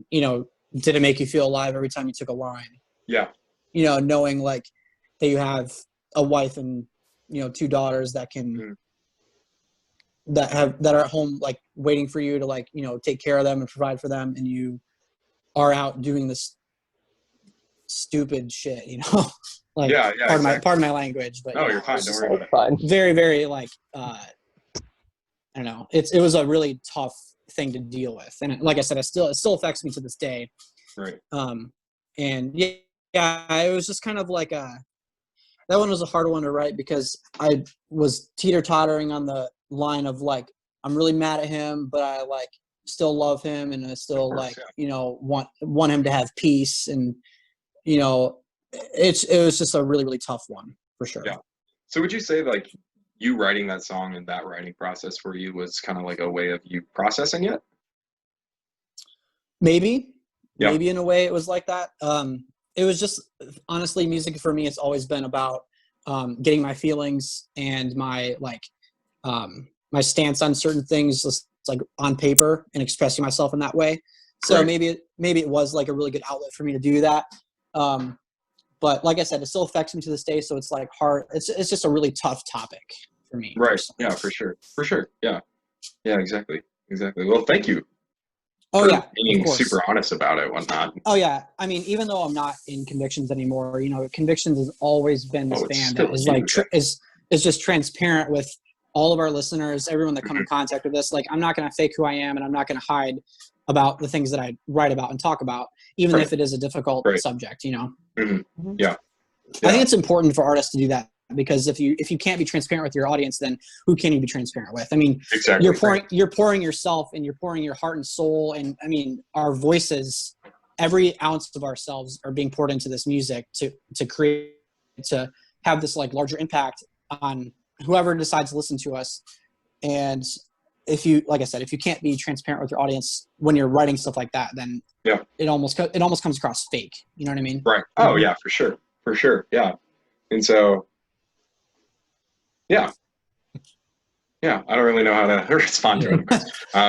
you know, did it make you feel alive every time you took a line? Yeah. You know, knowing like that you have a wife and, you know, 2 daughters that can, that are at home, like waiting for you to like, you know, take care of them and provide for them. And you are out doing this stupid shit, you know, like pardon my language, but no, you're fine. Don't worry about it. Very, very like, I don't know. It was a really tough thing to deal with. And like I said, it still affects me to this day. Right. And it was just kind of like that one was a hard one to write because I was teeter-tottering on the line of like, I'm really mad at him, but I like still love him, and I still you know, want him to have peace. And, you know, it was just a really, really tough one for sure. Yeah. So would you say like you writing that song and that writing process for you was kind of like a way of you processing it? Maybe in a way it was like that. It was just, honestly, music for me, it's always been about getting my feelings and my like my stance on certain things just like on paper and expressing myself in that way. So maybe it was like a really good outlet for me to do that. But like I said, it still affects me to this day. So it's like hard. It's just a really tough topic for me. Right. Personally. Yeah, for sure. Yeah. Yeah, exactly. Well, thank you. Oh yeah. Being super honest about it, whatnot. Oh yeah. I mean, even though I'm not in Convictions anymore, you know, Convictions has always been this band that is like, is just transparent with all of our listeners, everyone that come in contact with us. Like, I'm not going to fake who I am, and I'm not going to hide about the things that I write about and talk about, even if it is a difficult subject, you know? Yeah. I think it's important for artists to do that, because if you can't be transparent with your audience, then who can you be transparent with? I mean, you're pouring yourself, and you're pouring your heart and soul. And I mean, our voices, every ounce of ourselves are being poured into this music to have this like larger impact on whoever decides to listen to us. And if you, like I said, if you can't be transparent with your audience when you're writing stuff like that, then it almost comes across fake. You know what I mean? Right. Oh yeah, for sure. Yeah. And so, yeah, I don't really know how to respond to it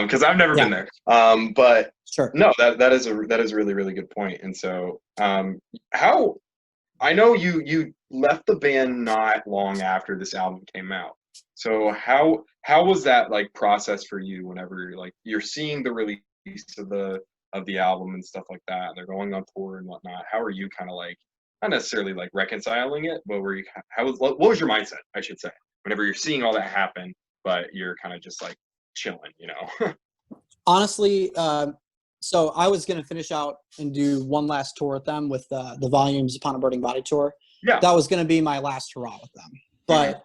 because I've never been there. But no, that is a really, really good point. And so, how, I know you left the band not long after this album came out. So how was that like process for you whenever like you're seeing the release of the album and stuff like that, and they're going on tour and whatnot? How are you kind of like, not necessarily like reconciling it, but what was your mindset, I should say, whenever you're seeing all that happen, but you're kind of just like chilling, you know? Honestly, so I was going to finish out and do one last tour with them with the Volumes Upon a Burning Body tour. Yeah. That was going to be my last hurrah with them. But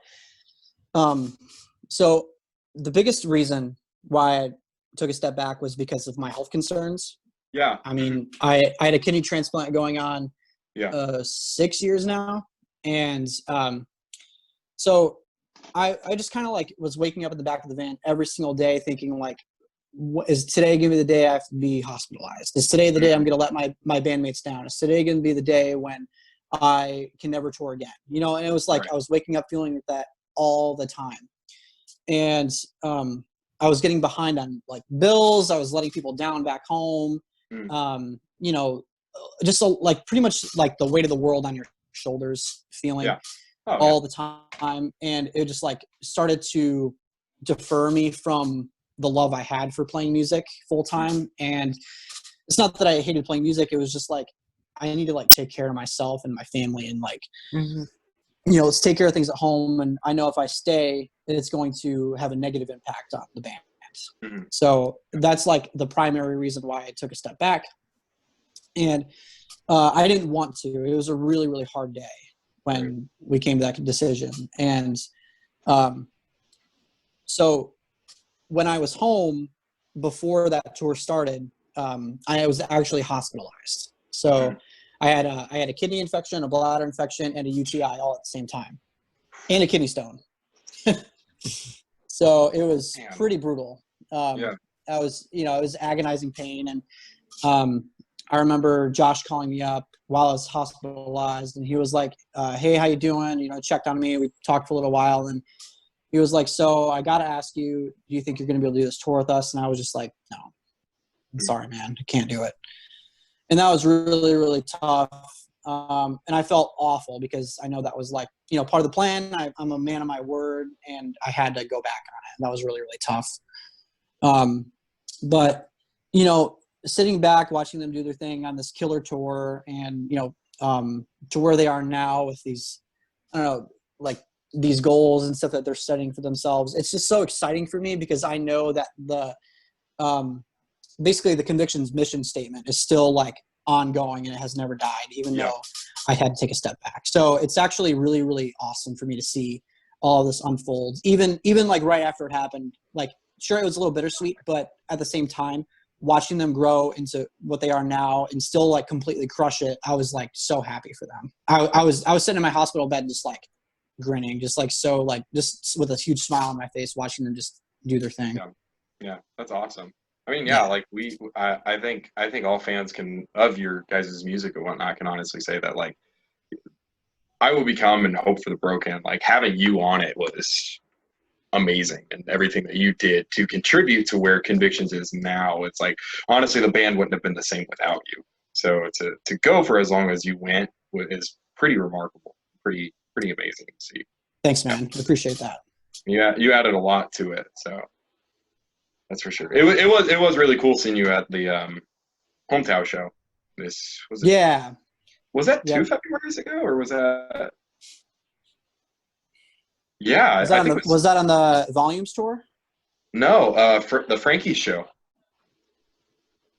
so the biggest reason why I took a step back was because of my health concerns. Yeah. I mean, I had a kidney transplant going on 6 years now. And so I just kind of like was waking up in the back of the van every single day thinking like, is today going to be the day I have to be hospitalized? Is today the day I'm going to let my bandmates down? Is today going to be the day when I can never tour again? You know, and it was like I was waking up feeling that all the time. And I was getting behind on like bills. I was letting people down back home. You know, just like pretty much like the weight of the world on your shoulders feeling all the time. And it just like started to defer me from the love I had for playing music full time. And it's not that I hated playing music. It was just like, I need to like take care of myself and my family and like, you know, let's take care of things at home. And I know if I stay, it's going to have a negative impact on the band. So that's like the primary reason why I took a step back. And I didn't want to. It was a really, really hard day when we came to that decision. And so when I was home before that tour started, I was actually hospitalized. So I had a kidney infection, a bladder infection, and a UTI all at the same time, and a kidney stone. So it was Damn. pretty brutal. Yeah. I was, it was agonizing pain. And I remember Josh calling me up while I was hospitalized, and he was like, hey, how you doing? Checked on me. We talked for a little while, and he was like, so I got to ask you, do you think you're going to be able to do this tour with us? And I was just like, no, I'm sorry, man. I can't do it. And that was really, really tough. And I felt awful because I know that was like, part of the plan. I'm a man of my word, and I had to go back on it. And that was really, really tough. But, sitting back, watching them do their thing on this killer tour and, to where they are now with these, I don't know, like these goals and stuff that they're setting for themselves. It's just so exciting for me because I know that basically the Conviction's mission statement is still like ongoing and it has never died, even though I had to take a step back. So it's actually really, really awesome for me to see all of this unfold. Even like right after it happened, like sure, it was a little bittersweet, but at the same time, watching them grow into what they are now and still like completely crush it, I was like so happy for them. I was sitting in my hospital bed just like grinning, just like so like just with a huge smile on my face, watching them just do their thing. Yeah, that's awesome. I mean, like I think all fans of your guys' music and whatnot can honestly say that like I Will Become and Hope for the Broken, like having you on it was amazing, and everything that you did to contribute to where Convictions is now, it's like honestly the band wouldn't have been the same without you. So to go for as long as you went is pretty remarkable, pretty amazing to see. Thanks, man. I appreciate that. Yeah, you added a lot to it, so that's for sure. It was really cool seeing you at the Hometown show. This was it. Yeah. Was that 2 Februarys ago, or was that? Yeah, was that on the Volumes tour? No, for the Frankie's show.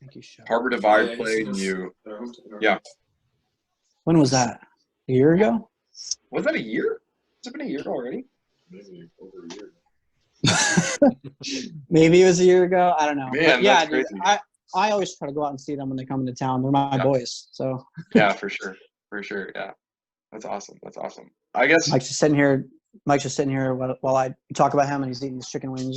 Frankie's show. Harbor Divide played you. Yeah. When was that? A year ago? Was that a year? Has it been a year already? Maybe over a year. Maybe it was a year ago. I don't know. Man, yeah, that's crazy. I always try to go out and see them when they come into town. They're my boys. So. Yeah, for sure. Yeah, that's awesome. I guess Mike's just sitting here while I talk about him and he's eating his chicken wings.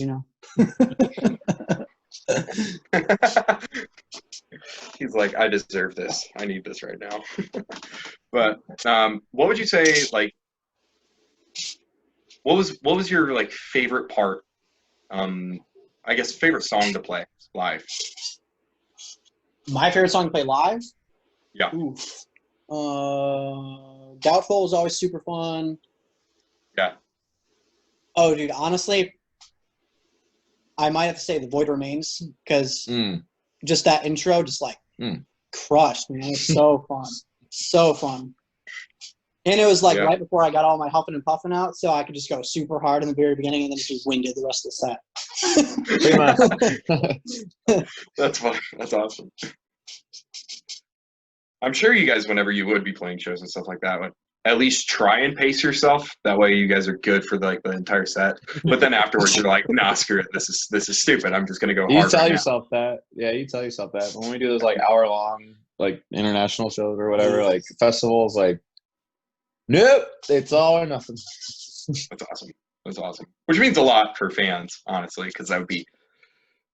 He's like, I deserve this. I need this right now. But what would you say? Like, what was your like favorite part? I guess favorite song to play live. My favorite song to play live? Yeah. Doubtful was always super fun. Yeah. Oh, dude, honestly, I might have to say The Void Remains because just that intro just like crushed, man. It was so fun. So fun. And it was like right before I got all my huffing and puffing out, so I could just go super hard in the very beginning and then just winded the rest of the set. That's fun. That's awesome. I'm sure you guys, whenever you would be playing shows and stuff like that, would at least try and pace yourself. That way you guys are good for like the entire set. But then afterwards you're like, nah, screw it. This is stupid. I'm just gonna go hard. You tell yourself that. Yeah, you tell yourself that. When we do those like hour-long like international shows or whatever, like festivals, like nope, it's all or nothing. That's awesome. Which means a lot for fans, honestly, because that would be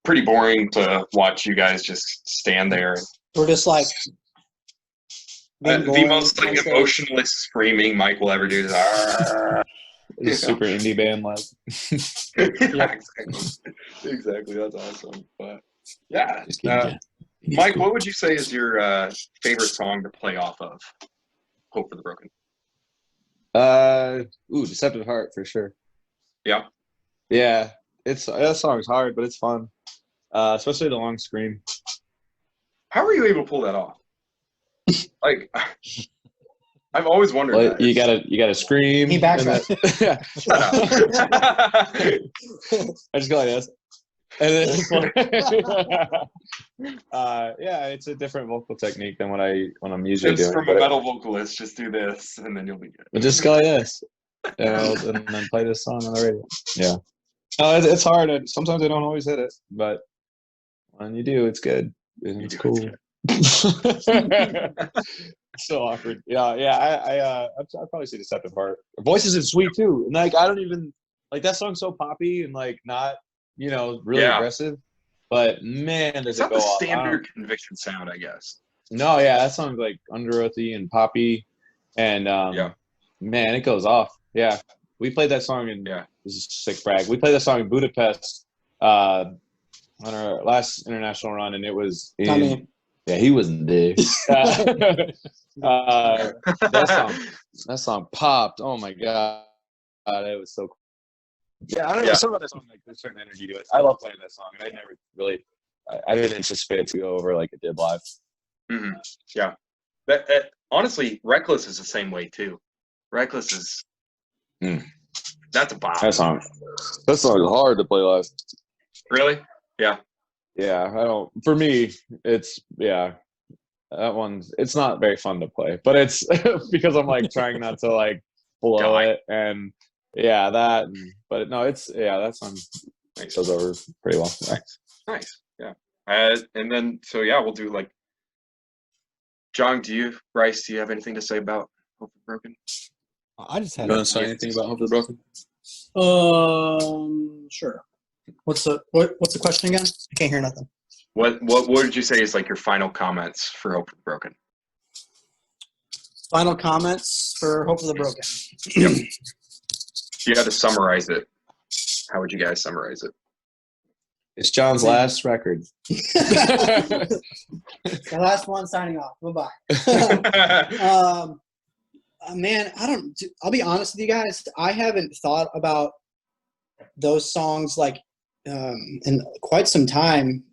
pretty boring to watch you guys just stand there. We're just like the most like emotionless screaming Mike will ever do is super indie band like. Exactly. That's awesome. But yeah, Mike, what would you say is your favorite song to play off of Hope for the Broken? Deceptive Heart for sure. Yeah. Yeah, that song's hard, but it's fun. Especially the long scream. How are you able to pull that off? Like, I've always wondered. Well, you gotta scream. He backtracks. Yeah. Shut up. I just go like this, and then yeah, it's a different vocal technique than when I'm usually doing. From a metal vocalist, just do this, and then you'll be good. But just go like this, and then play this song on the radio. Yeah. It's hard. Sometimes I don't always hit it, but when you do, it's good. And it's cool. So awkward. Yeah. I'd probably say Deceptive Heart. Voices is sweet too, and like I don't even like that song's so poppy and like not, you know, really aggressive. But man, does it's it not go the off. standard Conviction sound, I guess. No, yeah, that song's like under-earthy and poppy, and man, it goes off. Yeah, we played that song in. Yeah, this is a sick brag. We played that song in Budapest on our last international run, and it was. Yeah, he wasn't there. That song popped. Oh my god, it was so cool. Yeah, I don't know. Something about that song, like there's a certain energy to it. I love playing that song, and I never really, I didn't anticipate it to go over like it did live. Mm-hmm. Yeah, that honestly, Reckless is the same way too. Reckless is that's a bop. That song is hard to play live. Really? Yeah. Yeah, I don't. For me, it's that one's. It's not very fun to play, but it's because I'm like trying not to like blow it and. Yeah, that. But no, it's that song goes over pretty well. Nice. Yeah. And then we'll do like. John, Bryce, do you have anything to say about Hope for Broken? I just had. You want to say anything about Hope for Broken? Sure. What's the question again? I can't hear nothing. What would you say is like your final comments for Hope for the Broken? Final comments for Hope for the Broken. Yep. If you had to summarize it, how would you guys summarize it? It's John's last record. The last one signing off. Bye-bye. Man, I'll be honest with you guys. I haven't thought about those songs like in quite some time.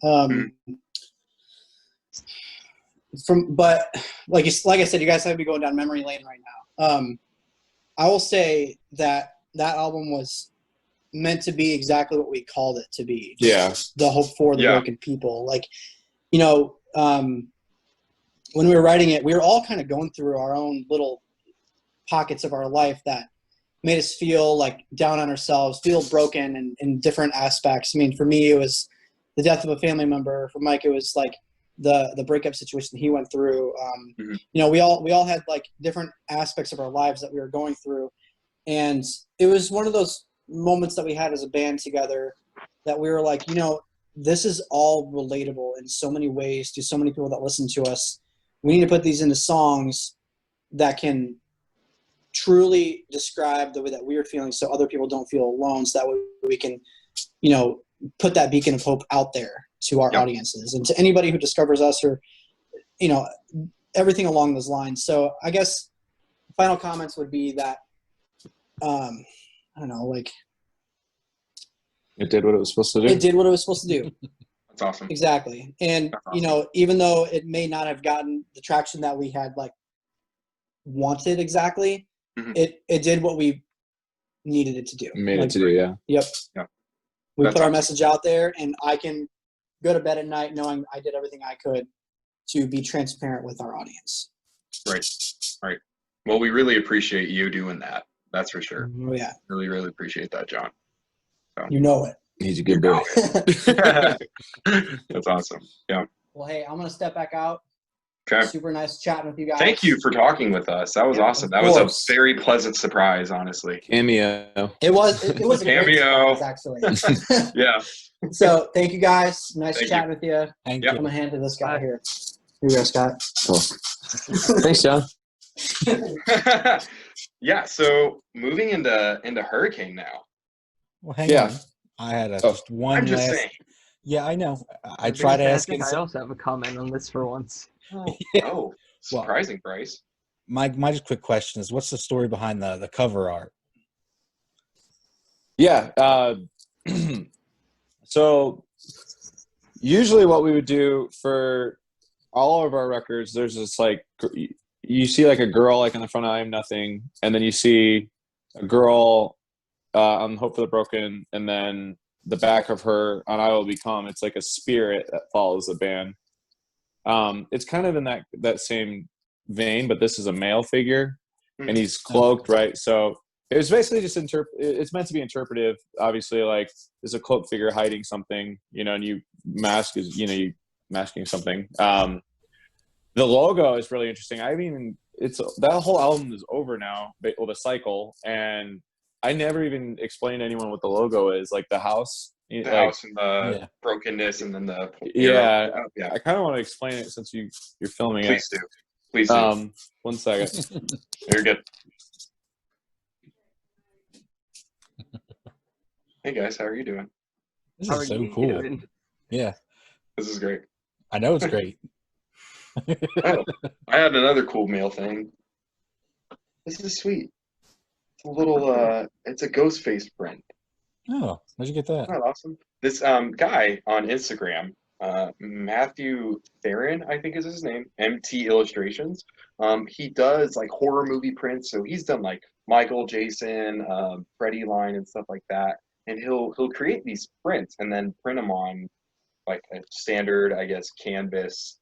But like I said, you guys have to be going down memory lane right now. I will say that album was meant to be exactly what we called it to be. Yeah. The Hope for the Broken People. Like, you know, when we were writing it, we were all kind of going through our own little pockets of our life that made us feel like down on ourselves, feel broken in different aspects. I mean, for me, it was the death of a family member. For Mike, it was like the breakup situation he went through. You know, we all had like different aspects of our lives that we were going through. And it was one of those moments that we had as a band together that we were like, you know, this is all relatable in so many ways to so many people that listen to us. We need to put these into songs that can truly describe the way that we're feeling so other people don't feel alone, so that way we can, you know, put that beacon of hope out there to our audiences and to anybody who discovers us, or, you know, everything along those lines. So I guess final comments would be that I don't know, like it did what it was supposed to do. It did what it was supposed to do. That's awesome. Exactly. And you know, even though it may not have gotten the traction that we had like wanted exactly, it did what we needed it to do. Made it to do, yeah. Yep. Yeah. We put our message out there, and I can go to bed at night knowing I did everything I could to be transparent with our audience. Right. Right. Well, we really appreciate you doing that. That's for sure. Oh, yeah. Really, really appreciate that, John. So. You know it. He's a good boy. That's awesome. Yeah. Well, hey, I'm going to step back out. Okay. Super nice chatting with you guys. Thank you for talking with us. That was awesome. That was a very pleasant surprise, honestly. Cameo. It was a cameo. Great surprise, actually. Yeah. So thank you guys. Nice chatting with you. Thank you. I'm going to hand to this guy here. Here you go, Scott. Cool. Thanks, John. Yeah, so moving into Hurricane now. Well, hang on. I had just one I'm just last. saying. Yeah, I know. I try to ask it. I also have a comment on this for once. Oh, surprising, Bryce. My just quick question is, what's the story behind the cover art? Yeah. So usually what we would do for all of our records, there's this like, you see like a girl like on the front of I Am Nothing, and then you see a girl on Hope for the Broken, and then the back of her on I Will Become. It's like a spirit that follows the band. It's kind of in that same vein, but this is a male figure, and he's cloaked, right? So it was basically just it's meant to be interpretive. Obviously, like there's a cloaked figure hiding something, you know, and you masking something. The logo is really interesting. I mean, it's that whole album is over now, well, the cycle, and I never even explained to anyone what the logo is. Like the house. The like, house and the brokenness, and then the yeah. Yeah. I kind of want to explain it since you're filming Please it. do. Please do. 1 second. You're good. Hey guys, how are you doing? This How is are so you cool. doing? Yeah, This is great. I know it's great. Oh, I had another cool mail thing. This is sweet. It's a little it's a ghost face print. Oh, where'd you get that? Isn't that awesome? This guy on Instagram, Matthew Theron, I think is his name, MT Illustrations. He does like horror movie prints, so he's done like Michael, Jason, Freddy line and stuff like that. And he'll create these prints and then print them on like a standard, I guess, canvas,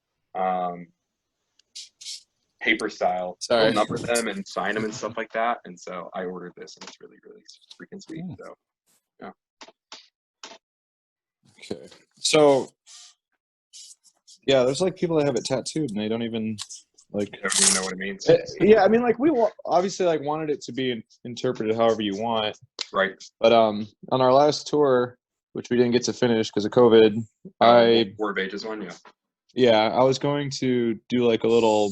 paper style. Sorry. He'll number them and sign them and stuff like that. And so I ordered this, and it's really, really freaking sweet. So yeah. Okay. So yeah, there's like people that have it tattooed and they don't even like. I don't even know what it means. Yeah, I mean, like we obviously like wanted it to be interpreted however you want. Right. But on our last tour, which we didn't get to finish because of COVID, War of Ages one, yeah. Yeah, I was going to do like a little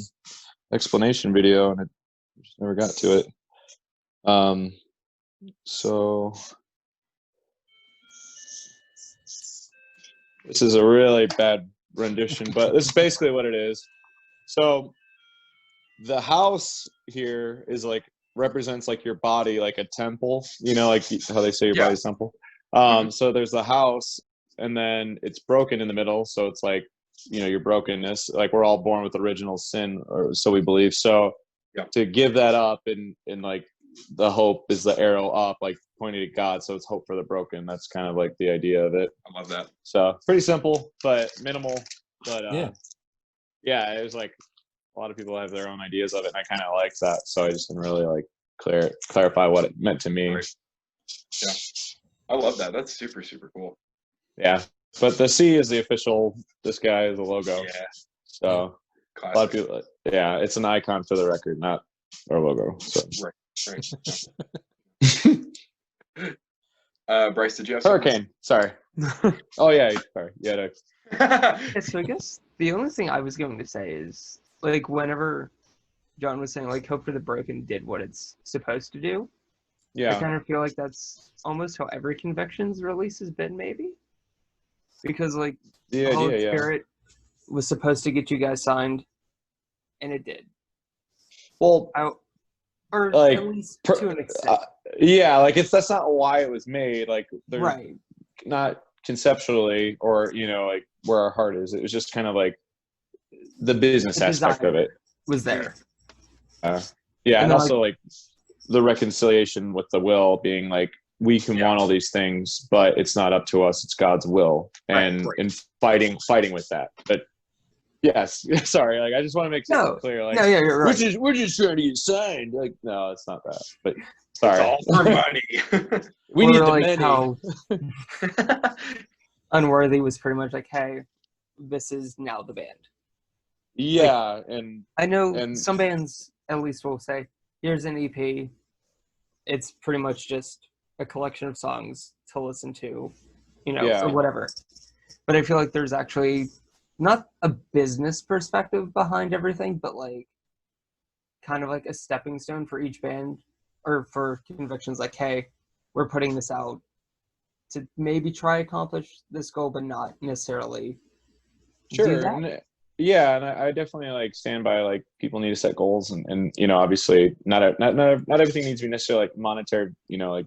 explanation video, and I just never got to it. So this is a really bad rendition, but this is basically what it is. So the house here is like represents like your body, like a temple, you know, like how they say your body's temple. So there's the house, and then it's broken in the middle, so it's like, you know, your brokenness, like we're all born with original sin, or so we believe. So to give that up, and like the hope is the arrow up, like pointing at God, so it's hope for the broken. That's kind of like the idea of it. I love that. So pretty simple but minimal, but yeah, it was like a lot of people have their own ideas of it, and I kind of like that, so I just didn't really like clarify what it meant to me. Right. Yeah, I love that. That's super, super cool. Yeah, but the C is the official. This guy is the logo. Yeah. So classic. a lot of people. Yeah, it's an icon for the record, not our logo. So. Right. Bryce, did you have Hurricane? Sorry. Oh yeah, sorry. Yeah. So I guess the only thing I was going to say is, like, whenever John was saying like hope for the broken did what it's supposed to do, I kind of feel like that's almost how every Convictions release has been, maybe, because like the Holy Spirit was supposed to get you guys signed, and it did. Well, or like, at least to an extent. Yeah, like that's not why it was made. Like, right. Not conceptually, or you know, like where our heart is. It was just kind of like the business aspect of it was there. Yeah, and also like the reconciliation with the will being like, we can want all these things, but it's not up to us. It's God's will, and fighting with that. But yes, sorry, like I just want to make something clear. Like, you're right. We're just trying to get signed. Like, no, it's not that. But sorry, it's all for money. We need the like money. How Unworthy was pretty much like, hey, this is now the band. Yeah, like, and I know some bands at least will say, here's an EP. It's pretty much just a collection of songs to listen to, you know, or whatever. But I feel like there's actually not a business perspective behind everything, but like kind of like a stepping stone for each band or for Convictions. Like, hey, we're putting this out to maybe try accomplish this goal, but not necessarily do that. Yeah, and I definitely like stand by like people need to set goals, and you know, obviously not everything needs to be necessarily like monetary, you know, like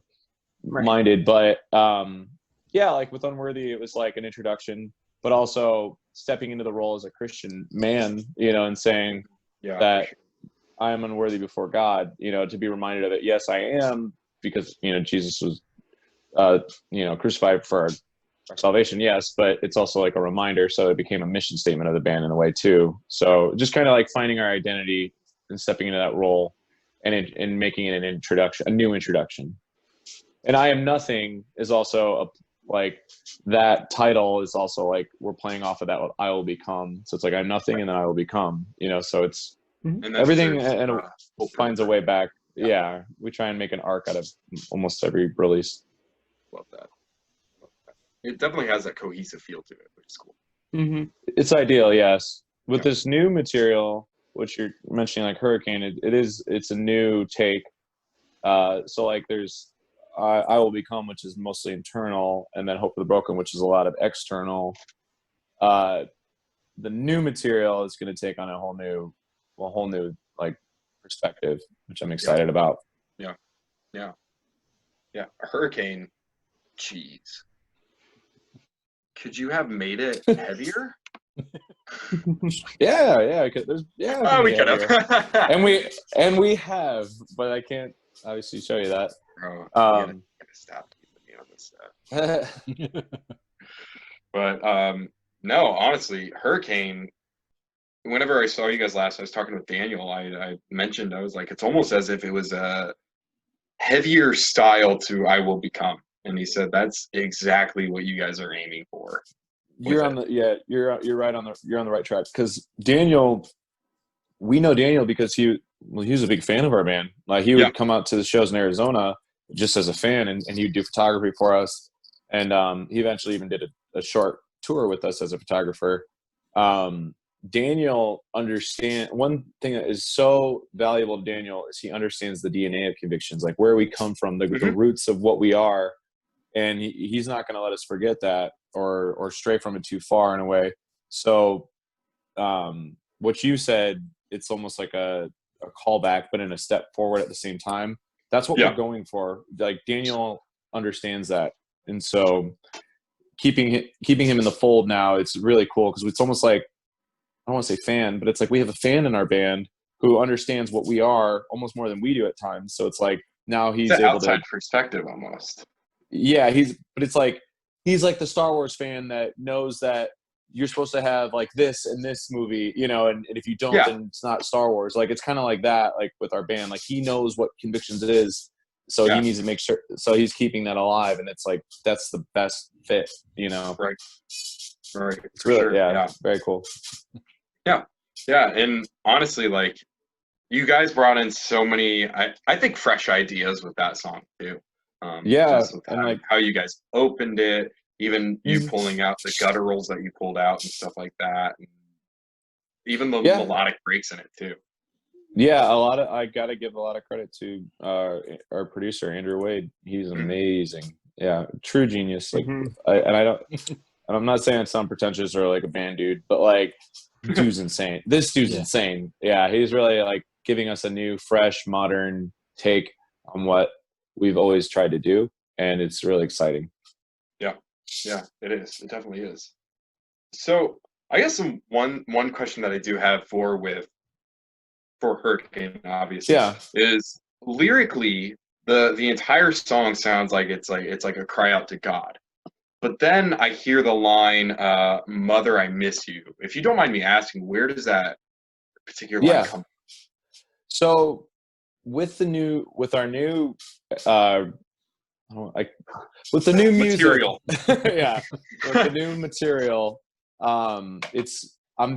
minded, but yeah, like with Unworthy, it was like an introduction, but also stepping into the role as a Christian man, you know, and saying that I am unworthy before God, you know, to be reminded of it. Yes, I am, because you know Jesus was you know, crucified for our salvation, yes, but it's also like a reminder, so it became a mission statement of the band in a way too. So just kind of like finding our identity and stepping into that role, and making it an introduction, a new introduction. And I Am Nothing is also like that title is also like we're playing off of that, what I will become. So it's like I'm nothing and then I will become, you know, so it's everything and finds a way back. Yeah, we try and make an arc out of almost every release. Love that. It definitely has that cohesive feel to it, which is cool. Mm-hmm. It's ideal, yes. With this new material, which you're mentioning, like Hurricane, it's a new take. So like there's I Will Become, which is mostly internal, and then Hope for the Broken, which is a lot of external. The new material is going to take on a whole new like perspective, which I'm excited about. Yeah. Hurricane, jeez. Could you have made it heavier? Yeah. Oh, we could have. and we have, but I can't obviously show you that. Bro, gotta stop keeping me on this stuff. But no, honestly, Hurricane. Whenever I saw you guys last, I was talking with Daniel. I mentioned, I was like, it's almost as if it was a heavier style to I Will Become, and he said that's exactly what you guys are aiming for. You're right on the right track, because Daniel, we know Daniel because he was a big fan of our band. Like he would come out to the shows in Arizona just as a fan, and he would do photography for us, and he eventually even did a short tour with us as a photographer. Daniel one thing that is so valuable to Daniel is he understands the DNA of Convictions, like where we come from, the roots of what we are, and he's not going to let us forget that or stray from it too far in a way. So what you said, it's almost like a callback, but in a step forward at the same time. That's what we're going for. Like Daniel understands that, and so keeping him in the fold now, it's really cool, because it's almost like, I don't want to say fan, but it's like we have a fan in our band who understands what we are almost more than we do at times. So it's like now he's able outside to perspective almost. Yeah, but it's like he's like the Star Wars fan that knows that you're supposed to have like this in this movie, and if you don't, then it's not Star Wars. Like it's kind of like that, like with our band, like he knows what Convictions it is, so he needs to make sure. So he's keeping that alive, and it's like that's the best fit, Right. It's really very cool. Yeah, and honestly, like you guys brought in so many, I think, fresh ideas with that song too. Just with and how you guys opened it, even you pulling out the gutturals that you pulled out and stuff like that, and even the melodic breaks in it too. Yeah, I gotta give a lot of credit to our producer Andrew Wade. He's amazing. Yeah, true genius. Like, I'm not saying I sound pretentious or like a band dude, but like, dude's insane. This dude's insane. Yeah, he's really like giving us a new, fresh, modern take on what we've always tried to do, and it's really exciting. Yeah, it is. It definitely is. So I guess one question that I do have for Hurricane, obviously, is lyrically the entire song sounds like it's like a cry out to God. But then I hear the line, "Mother, I miss you." If you don't mind me asking, where does that particular line come from? So with our new with the new material, with the new material, I'm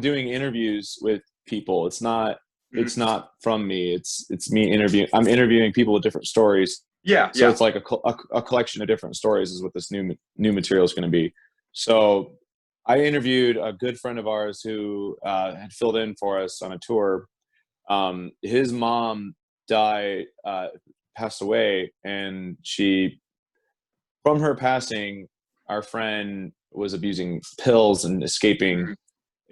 doing interviews with people. It's not from me. It's me interviewing. I'm interviewing people with different stories. So it's like a collection of different stories is what this new material is going to be. So I interviewed a good friend of ours who had filled in for us on a tour. His mom passed away, and from her passing, our friend was abusing pills and escaping,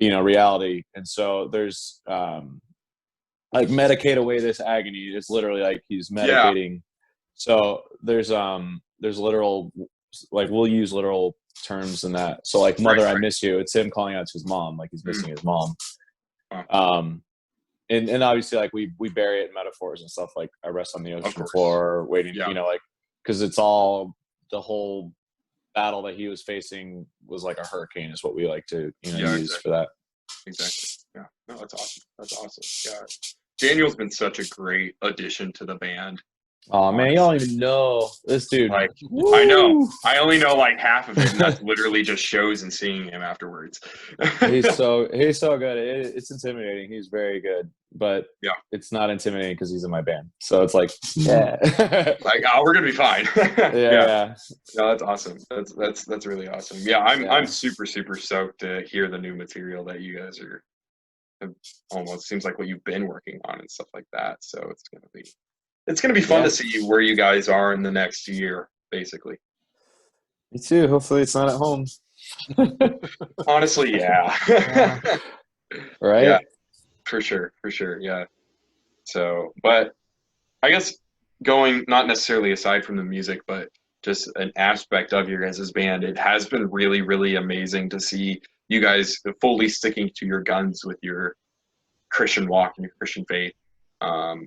reality. And so there's like medicate away this agony. It's literally like he's medicating. So there's literal, like we'll use literal terms in that. So like mother, I miss you. It's him calling out to his mom, like he's missing his mom. And obviously like we bury it in metaphors and stuff, like I rest on the ocean floor waiting, like, cause it's all the whole battle that he was facing was like a hurricane is what we like to use for that. Exactly. Yeah. No, that's awesome. Yeah. Daniel's been such a great addition to the band. Oh man, y'all don't even know this dude. Like, I know. I only know like half of it, and that's literally just shows and seeing him afterwards. he's so good. It's intimidating. He's very good, but yeah, it's not intimidating because he's in my band. So it's like, yeah, like, oh, we're gonna be fine. yeah. No, that's awesome. That's really awesome. Yeah, I'm super stoked to hear the new material that you guys are. Almost seems like what you've been working on and stuff like that. So it's gonna be fun to see where you guys are in the next year, basically. Me too. Hopefully, it's not at home. Honestly, yeah. Right. Yeah, for sure. Yeah. So, but I guess going not necessarily aside from the music, but just an aspect of your guys' band, it has been really, really amazing to see you guys fully sticking to your guns with your Christian walk and your Christian faith,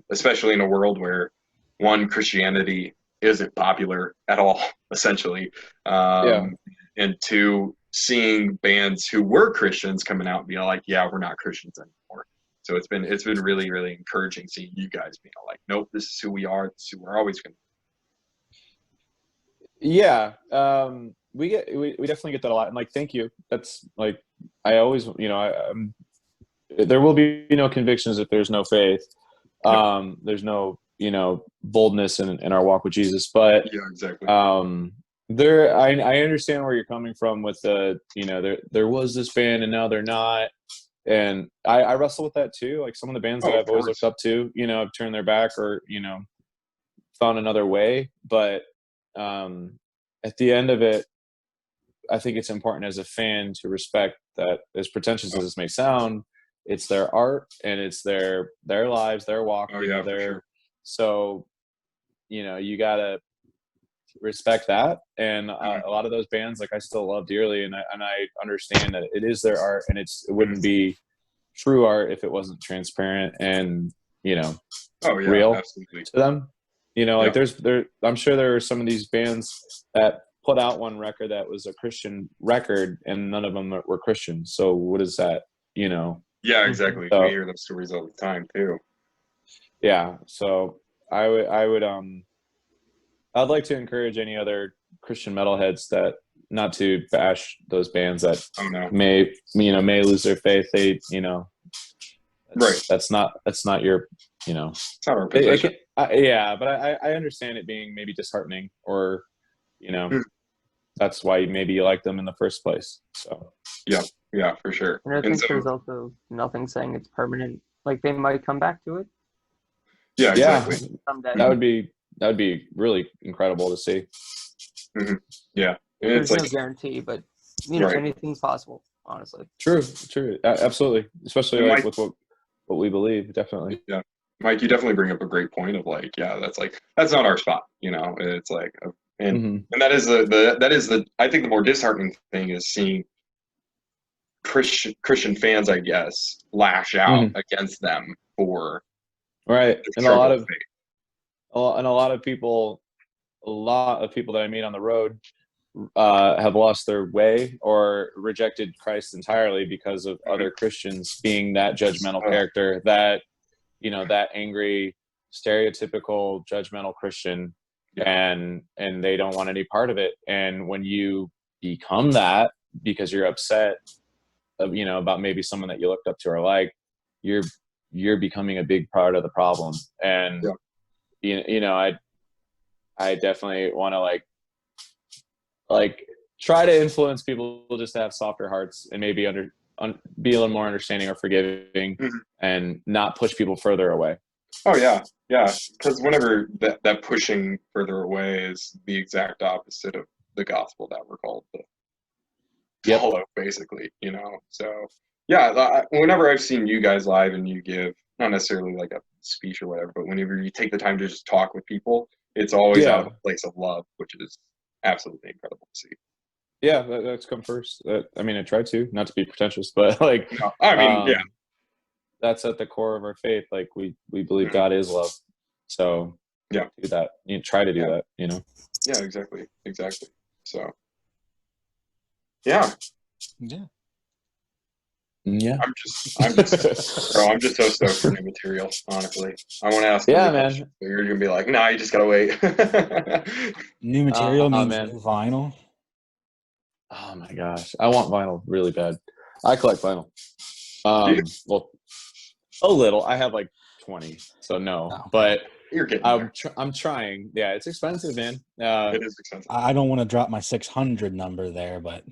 especially in a world where one, Christianity isn't popular at all, essentially, and two, seeing bands who were Christians coming out and being like, yeah, we're not Christians anymore. So it's been really, really encouraging seeing you guys being like, nope, this is who we are. This is who we're always going to be. Yeah. We definitely get that a lot. And like, thank you. That's like, I always, there will be no convictions if there's no faith. There's no, boldness in our walk with Jesus, but yeah, exactly. I understand where you're coming from with the, there was this band and now they're not. And I wrestle with that too. Like some of the bands that I've always looked up to, have turned their back or, found another way. But at the end of it, I think it's important as a fan to respect that, as pretentious as this may sound, it's their art and it's their lives, their walk. Sure. So, you gotta respect that. And a lot of those bands, like I still love dearly, and I understand that it is their art, and it wouldn't be true art if it wasn't transparent and real absolutely. to them. Like I'm sure there are some of these bands that put out one record that was a Christian record and none of them were Christian. So what is that, Yeah, exactly. So, we hear those stories all the time too. Yeah. So I'd like to encourage any other Christian metalheads that not to bash those bands that may lose their faith. They, right. That's not your, it's not our position. But I understand it being maybe disheartening or, that's why maybe you like them in the first place. So yeah, for sure. And I think there's also nothing saying it's permanent. Like they might come back to it. Yeah, exactly. Someday. That would be really incredible to see. Mm-hmm. Yeah, and there's no guarantee, but anything's possible. Honestly. True, absolutely. Especially like with what we believe, definitely. Yeah, Mike, you definitely bring up a great point of like, that's not our spot. It's like, and that is the I think the more disheartening thing is seeing Christian fans, I guess, lash out against them for and a lot of people that I meet on the road have lost their way or rejected Christ entirely because of other Christians being that judgmental character, that that angry, stereotypical judgmental Christian, and they don't want any part of it. And when you become that because you're upset about maybe someone that you looked up to or like, you're becoming a big part of the problem. And I definitely want to like try to influence people just to have softer hearts and maybe be a little more understanding or forgiving and not push people further away. Oh yeah. Because whenever that pushing further away is the exact opposite of the gospel that we're called to follow, basically. So yeah, whenever I've seen you guys live and you give not necessarily like a speech or whatever, but whenever you take the time to just talk with people, it's always out of a place of love, which is absolutely incredible to see. Yeah, that's come first. I mean, I try to, not to be pretentious, but like, that's at the core of our faith. Like we believe God is love. So do that. You try to do that, Yeah, exactly. So yeah. Yeah. I'm just so stoked for new material, honestly. I want to ask Yeah, man. But you're going to be like, nah, you just got to wait. New material means man. new vinyl. Oh my gosh. I want vinyl really bad. I collect vinyl. Well, a little. I have like 20, so no. Oh. But you're getting I'm trying. Yeah, it's expensive, man. it is expensive. I don't want to drop my 600 number there, but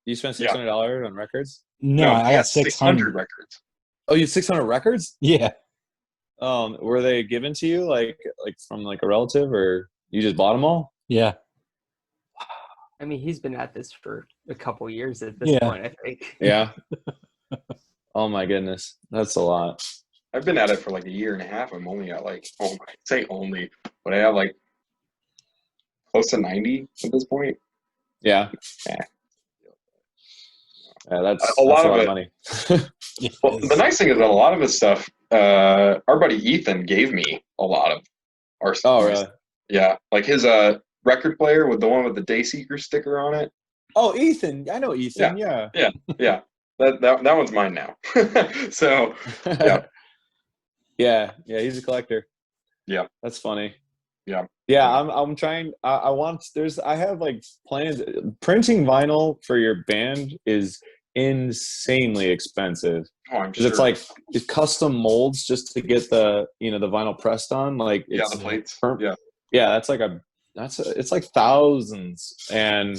you spent $600 on records? No, I got 600 records. Oh, you had 600 records? Yeah. Were they given to you like from like a relative, or you just bought them all? Yeah. I mean, he's been at this for a couple years at this point, I think. Yeah. Oh my goodness, that's a lot. I've been at it for like a year and a half. I'm only at like, I say only, but I have like close to 90 at this point. Yeah. Yeah, that's a lot of it, money. Well, the nice thing is that a lot of this stuff, our buddy Ethan gave me a lot of our stuff. Oh, really? Yeah, like his record player with the one with the Dayseeker sticker on it. Oh, Ethan, I know Ethan. Yeah. That one's mine now. So yeah, he's a collector. Yeah, that's funny. Yeah, I'm trying. I have like plans. Printing vinyl for your band is insanely expensive. Oh, I'm sure. It's like it's custom molds just to get the the vinyl pressed on. Like it's, the plates. That's like it's like thousands, and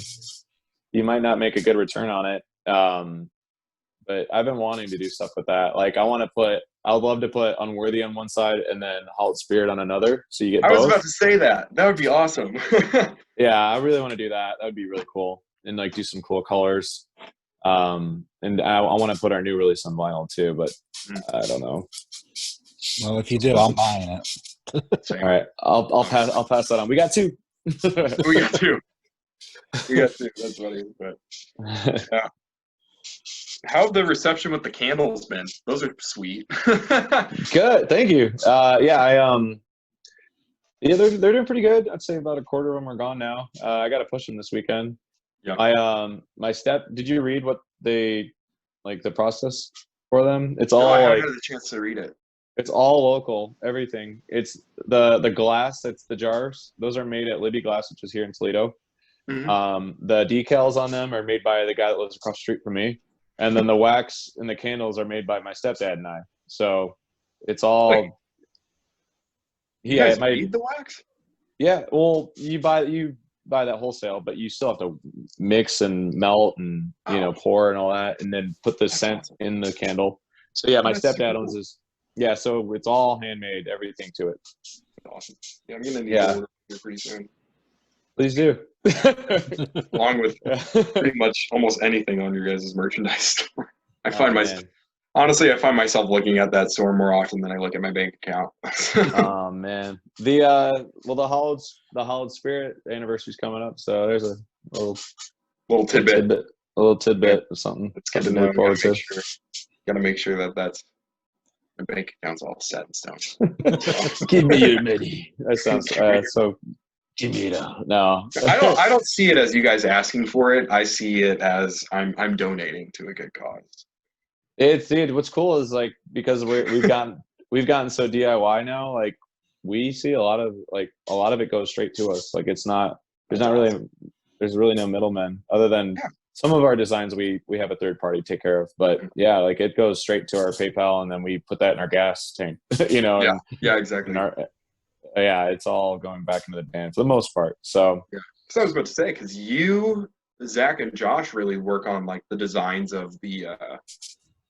you might not make a good return on it. But I've been wanting to do stuff with that. Like I would love to put Unworthy on one side and then Halt Spirit on another, so you get both. I was about to say that. That would be awesome. Yeah, I really want to do that. That would be really cool, and like do some cool colors. And I want to put our new release on vinyl too, but I don't know. Well, if you do, I'm buying it. All right, I'll pass that on. We got two. We got two. That's funny. But yeah. How have the reception with the candles been? Those are sweet. Good, thank you. They're doing pretty good. I'd say about a quarter of them are gone now. I got to push them this weekend. Yeah. Did you read what they the process for them? It's all I haven't had the chance to read it. It's all local, everything. It's the glass, that's the jars. Those are made at Libby Glass, which is here in Toledo. Mm-hmm. The decals on them are made by the guy that lives across the street from me. And then the wax and the candles are made by my stepdad and I. So it's all. Wait, you guys made the wax? Yeah. Well, you buy that wholesale, but you still have to mix and melt and pour and all that, and then put the scent in the candle. So yeah, my stepdad owns this. Yeah, so it's all handmade, everything to it. Awesome. Yeah, I'm gonna need to order here pretty soon. Please do. Along with pretty much almost anything on your guys' merchandise store. I find myself looking at that store more often than I look at my bank account. Oh man. The Hallowed Spirit anniversary's coming up, so there's a little tidbit of something. It's good to know. Gotta make sure that that's my bank account's all set in stone. Give me your money. That sounds so. Give me it. No, I don't see it as you guys asking for it. I see it as I'm donating to a good cause. What's cool is because we've gotten so DIY now. Like we see a lot of it goes straight to us. Like there's really no middlemen other than some of our designs we have a third party take care of. But yeah, it goes straight to our PayPal, and then we put that in our gas tank. Yeah, exactly. It's all going back into the band for the most part. So yeah, because I was about to say, because you, Zach, and Josh really work on the designs of the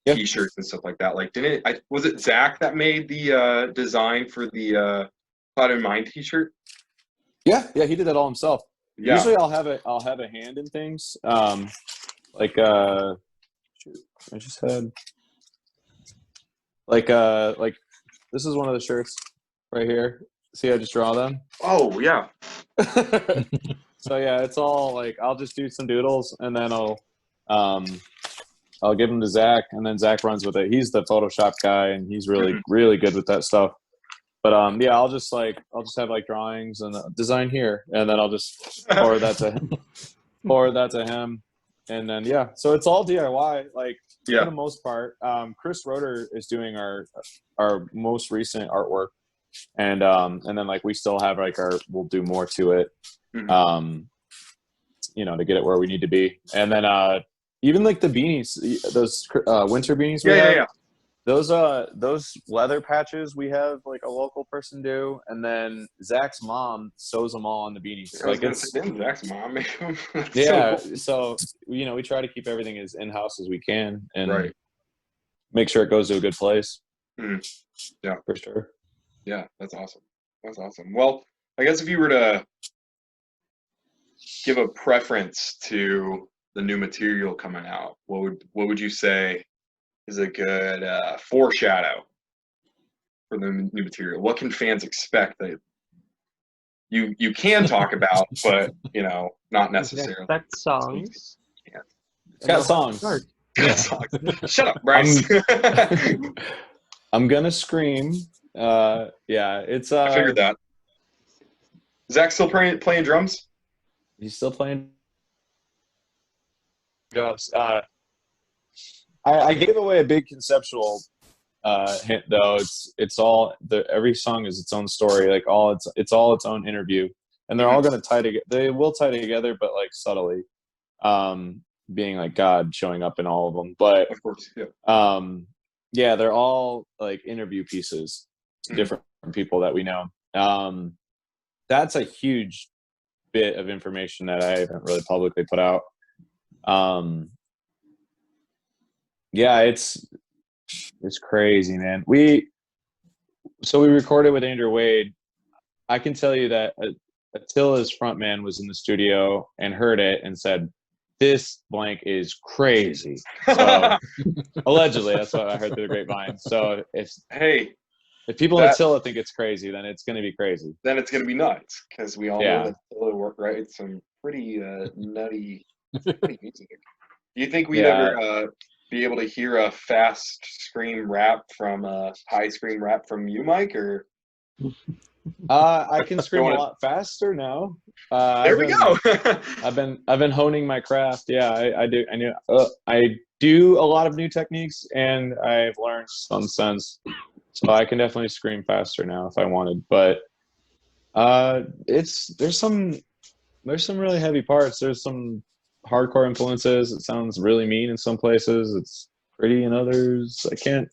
t-shirts and stuff like that. Was it Zach that made the design for the Cloud in Mind t-shirt? Yeah, he did that all himself. Yeah. Usually I'll have a hand in things. I just had this is one of the shirts right here. See, I just draw them. Oh yeah. So yeah, it's all I'll just do some doodles, and then I'll give them to Zach, and then Zach runs with it. He's the Photoshop guy, and he's really good with that stuff. But I'll just have drawings and design here, and then I'll just forward that to him. And then yeah, so it's all DIY, like Yeah. for the most part. Chris Roeder is doing our most recent artwork, and then like we still have like we'll do more to it, you know, to get it where we need to be. And then even like the beanies, those winter beanies we have, those leather patches we have like a local person do, and then Zach's mom sews them all on the beanies. Like it's Zach's mom make them. yeah, so you know, we try to keep everything as in-house as we can, and make sure it goes to a good place. Yeah, for sure. Yeah, that's awesome. That's awesome. Well, I guess if you were to give a preference to the new material coming out, what would you say is a good foreshadow for the new material? What can fans expect that you can talk about, but you know, not necessarily? Expect songs. Yeah. It's got songs. Shut up, Bryce. I'm gonna scream. Yeah, it's. I figured that. Zach still playing drums? He's still playing drums. I gave away a big conceptual hint though. It's all every song is its own story. Like it's all its own interview, and they're all gonna tie together. They will tie together, but like subtly, being like God showing up in all of them. But of course, yeah. Yeah, they're all like interview pieces to different people that we know. That's a huge bit of information that I haven't really publicly put out. Yeah, it's crazy, man. We recorded with Andrew Wade. I can tell you that Attila's frontman was in the studio and heard it and said, "This blank is crazy." So allegedly, that's what I heard through the grapevine. So if people in Attila think it's crazy, then it's going to be crazy. Then it's going to be nuts, because we all know that Attila writes some pretty nutty music. Do you think we'd ever be able to hear a fast scream rap from a high scream rap from you, Mike? Or I can scream a lot faster now. There we go. I've been honing my craft. Yeah, I do a lot of new techniques, and I've learned some sense, so I can definitely scream faster now if I wanted. But there's some really heavy parts. There's some hardcore influences. It sounds really mean in some places. It's pretty in others. I can't.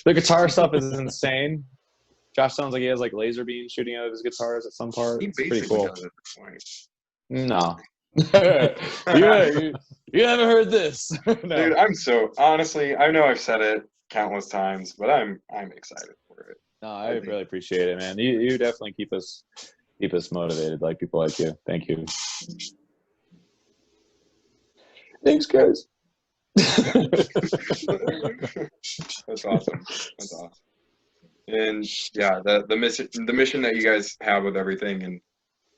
The guitar stuff is insane. Josh sounds like he has like laser beams shooting out of his guitars at some part. It's pretty cool. Does at this point. No. you haven't heard this. No. Dude, I'm so honestly, I know I've said it countless times, but I'm excited for it. No, I really appreciate it, man. You definitely keep us motivated, like people like you. Thank you. Thanks, guys. That's awesome. That's awesome. And yeah, the mission that you guys have with everything, and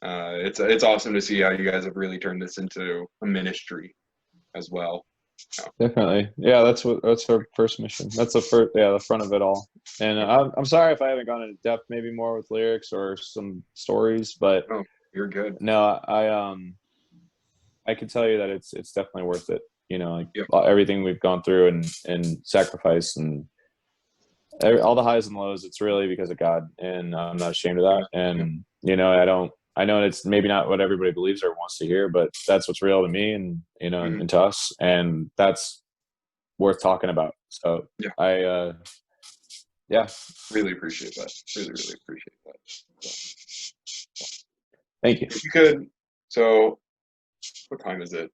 it's awesome to see how you guys have really turned this into a ministry as well. Definitely, yeah. That's our first mission. That's the front of it all. And I'm sorry if I haven't gone into depth, maybe more with lyrics or some stories, but you're good. No, I can tell you that it's definitely worth it. You know, like everything we've gone through and sacrifice and all the highs and lows, it's really because of God, and I'm not ashamed of that. And you know, I know it's maybe not what everybody believes or wants to hear, but that's what's real to me, and you know, and to us, and that's worth talking about. So I really appreciate that. Really appreciate that. So. Thank you. If you could, so what time is it?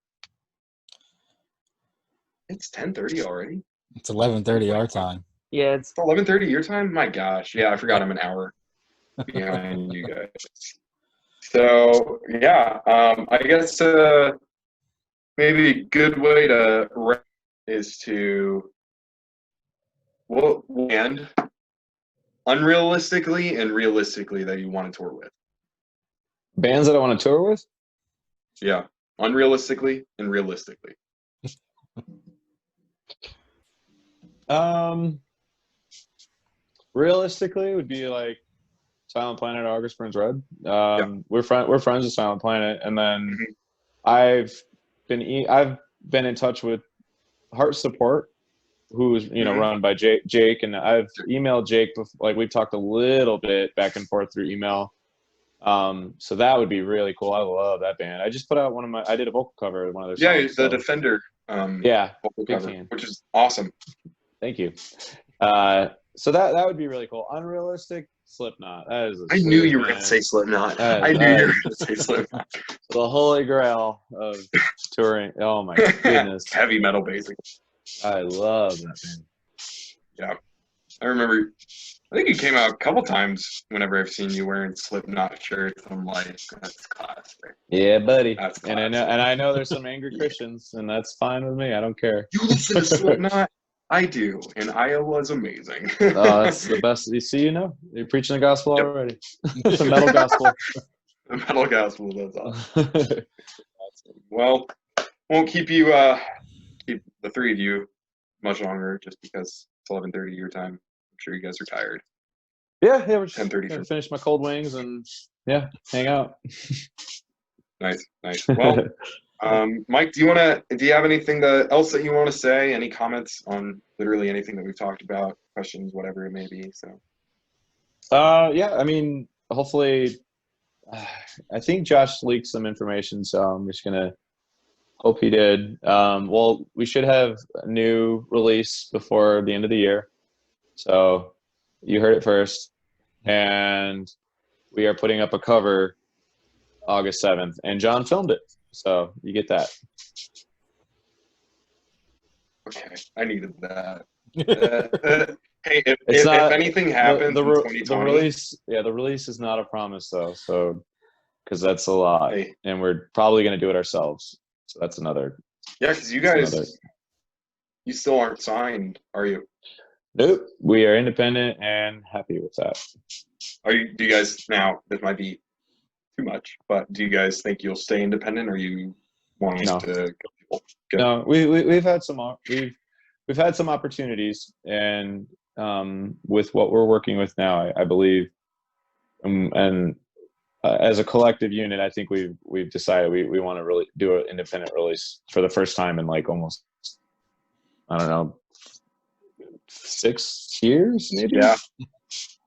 It's 10:30 already. It's 11:30 our time. Yeah, it's 11:30 your time. My gosh, yeah, I forgot I'm an hour behind you guys. So yeah, I guess maybe a good way to wrap is to and unrealistically and realistically that you want to tour with. Bands that I want to tour with? Yeah, unrealistically and realistically. Realistically would be like Silent Planet, August Burns Red. We're friends with Silent Planet, and then I've been in touch with Heart Support, who's run by Jake, and I've emailed Jake before, like we've talked a little bit back and forth through email. So that would be really cool. I love that band. I just put out I did a vocal cover of one of their songs. The Defender. Vocal cover, which is awesome. Thank you. So that would be really cool. Unrealistic, Slipknot. That is I knew you were going to say Slipknot. I knew you were going to say Slipknot. The holy grail of touring. Oh my goodness. Heavy metal, basically. I love that band. Yeah. I remember, I think you came out a couple times whenever I've seen you wearing Slipknot shirts. I'm like, that's classic. Yeah, buddy. That's classic. And I know there's some angry Christians, and that's fine with me. I don't care. You listen to Slipknot? I do, and Iowa's amazing. Oh, that's the best. You see, you're preaching the gospel already. The metal gospel. The metal gospel. That's awesome. Well, won't keep you, keep the three of you much longer, just because it's 11:30 your time. I'm sure you guys are tired. Yeah, we're just 10:30. Gonna finish my cold wings and hang out. Nice. Well. Mike, do you have anything else that you want to say? Any comments on literally anything that we've talked about, questions, whatever it may be? So, yeah, I mean, hopefully, I think Josh leaked some information, so I'm just gonna hope he did. Well, we should have a new release before the end of the year, so you heard it first, and we are putting up a cover August 7th, and John filmed it. So you get that. Okay, I needed that. Hey, if anything happens, the release is not a promise though. So because that's a lot, and we're probably going to do it ourselves. So that's another. Yeah, because you guys, you still aren't signed, are you? Nope, we are independent and happy with that. Do you guys now? This might be too much, but do you guys think you'll stay independent, or you want to go? No, we've had some we've had some opportunities, and with what we're working with now, I believe, and as a collective unit, I think we've decided we want to really do an independent release for the first time in like almost, I don't know, 6 years maybe.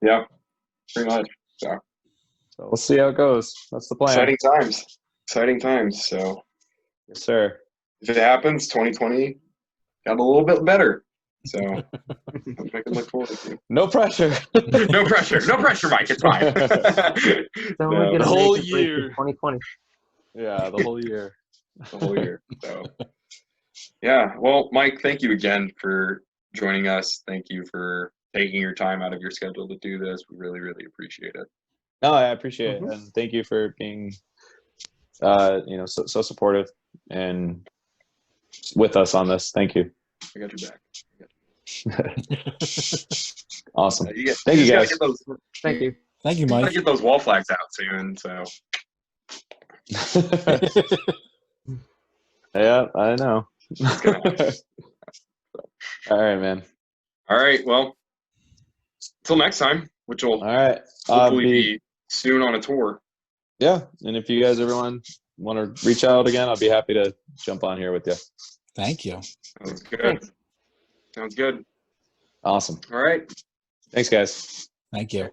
Yeah, pretty much. So we'll see how it goes. That's the plan. Exciting times. So, yes, sir. If it happens, 2020 got a little bit better. So, I can look forward to. No pressure. No pressure, Mike. It's fine. The whole year. 2020. Yeah, the whole year. The whole year. So, yeah. Well, Mike, thank you again for joining us. Thank you for taking your time out of your schedule to do this. We really, really appreciate it. No, I appreciate it, and thank you for being, so supportive and with us on this. Thank you. I got your back. Awesome. Thank you guys. Thank you. Thank you, Mike. I get those wall flags out soon. So. Yeah, I know. All right, man. All right. Well, until next time, which will hopefully be soon on a tour. Yeah, and if you guys everyone want to reach out again, I'll be happy to jump on here with you. Thank you. Sounds good. Awesome. All right. Thanks, guys. Thank you.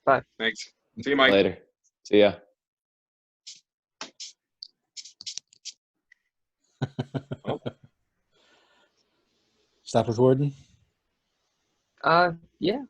Bye. Thanks. See you, Mike. Later. See ya. Stop recording? Yeah.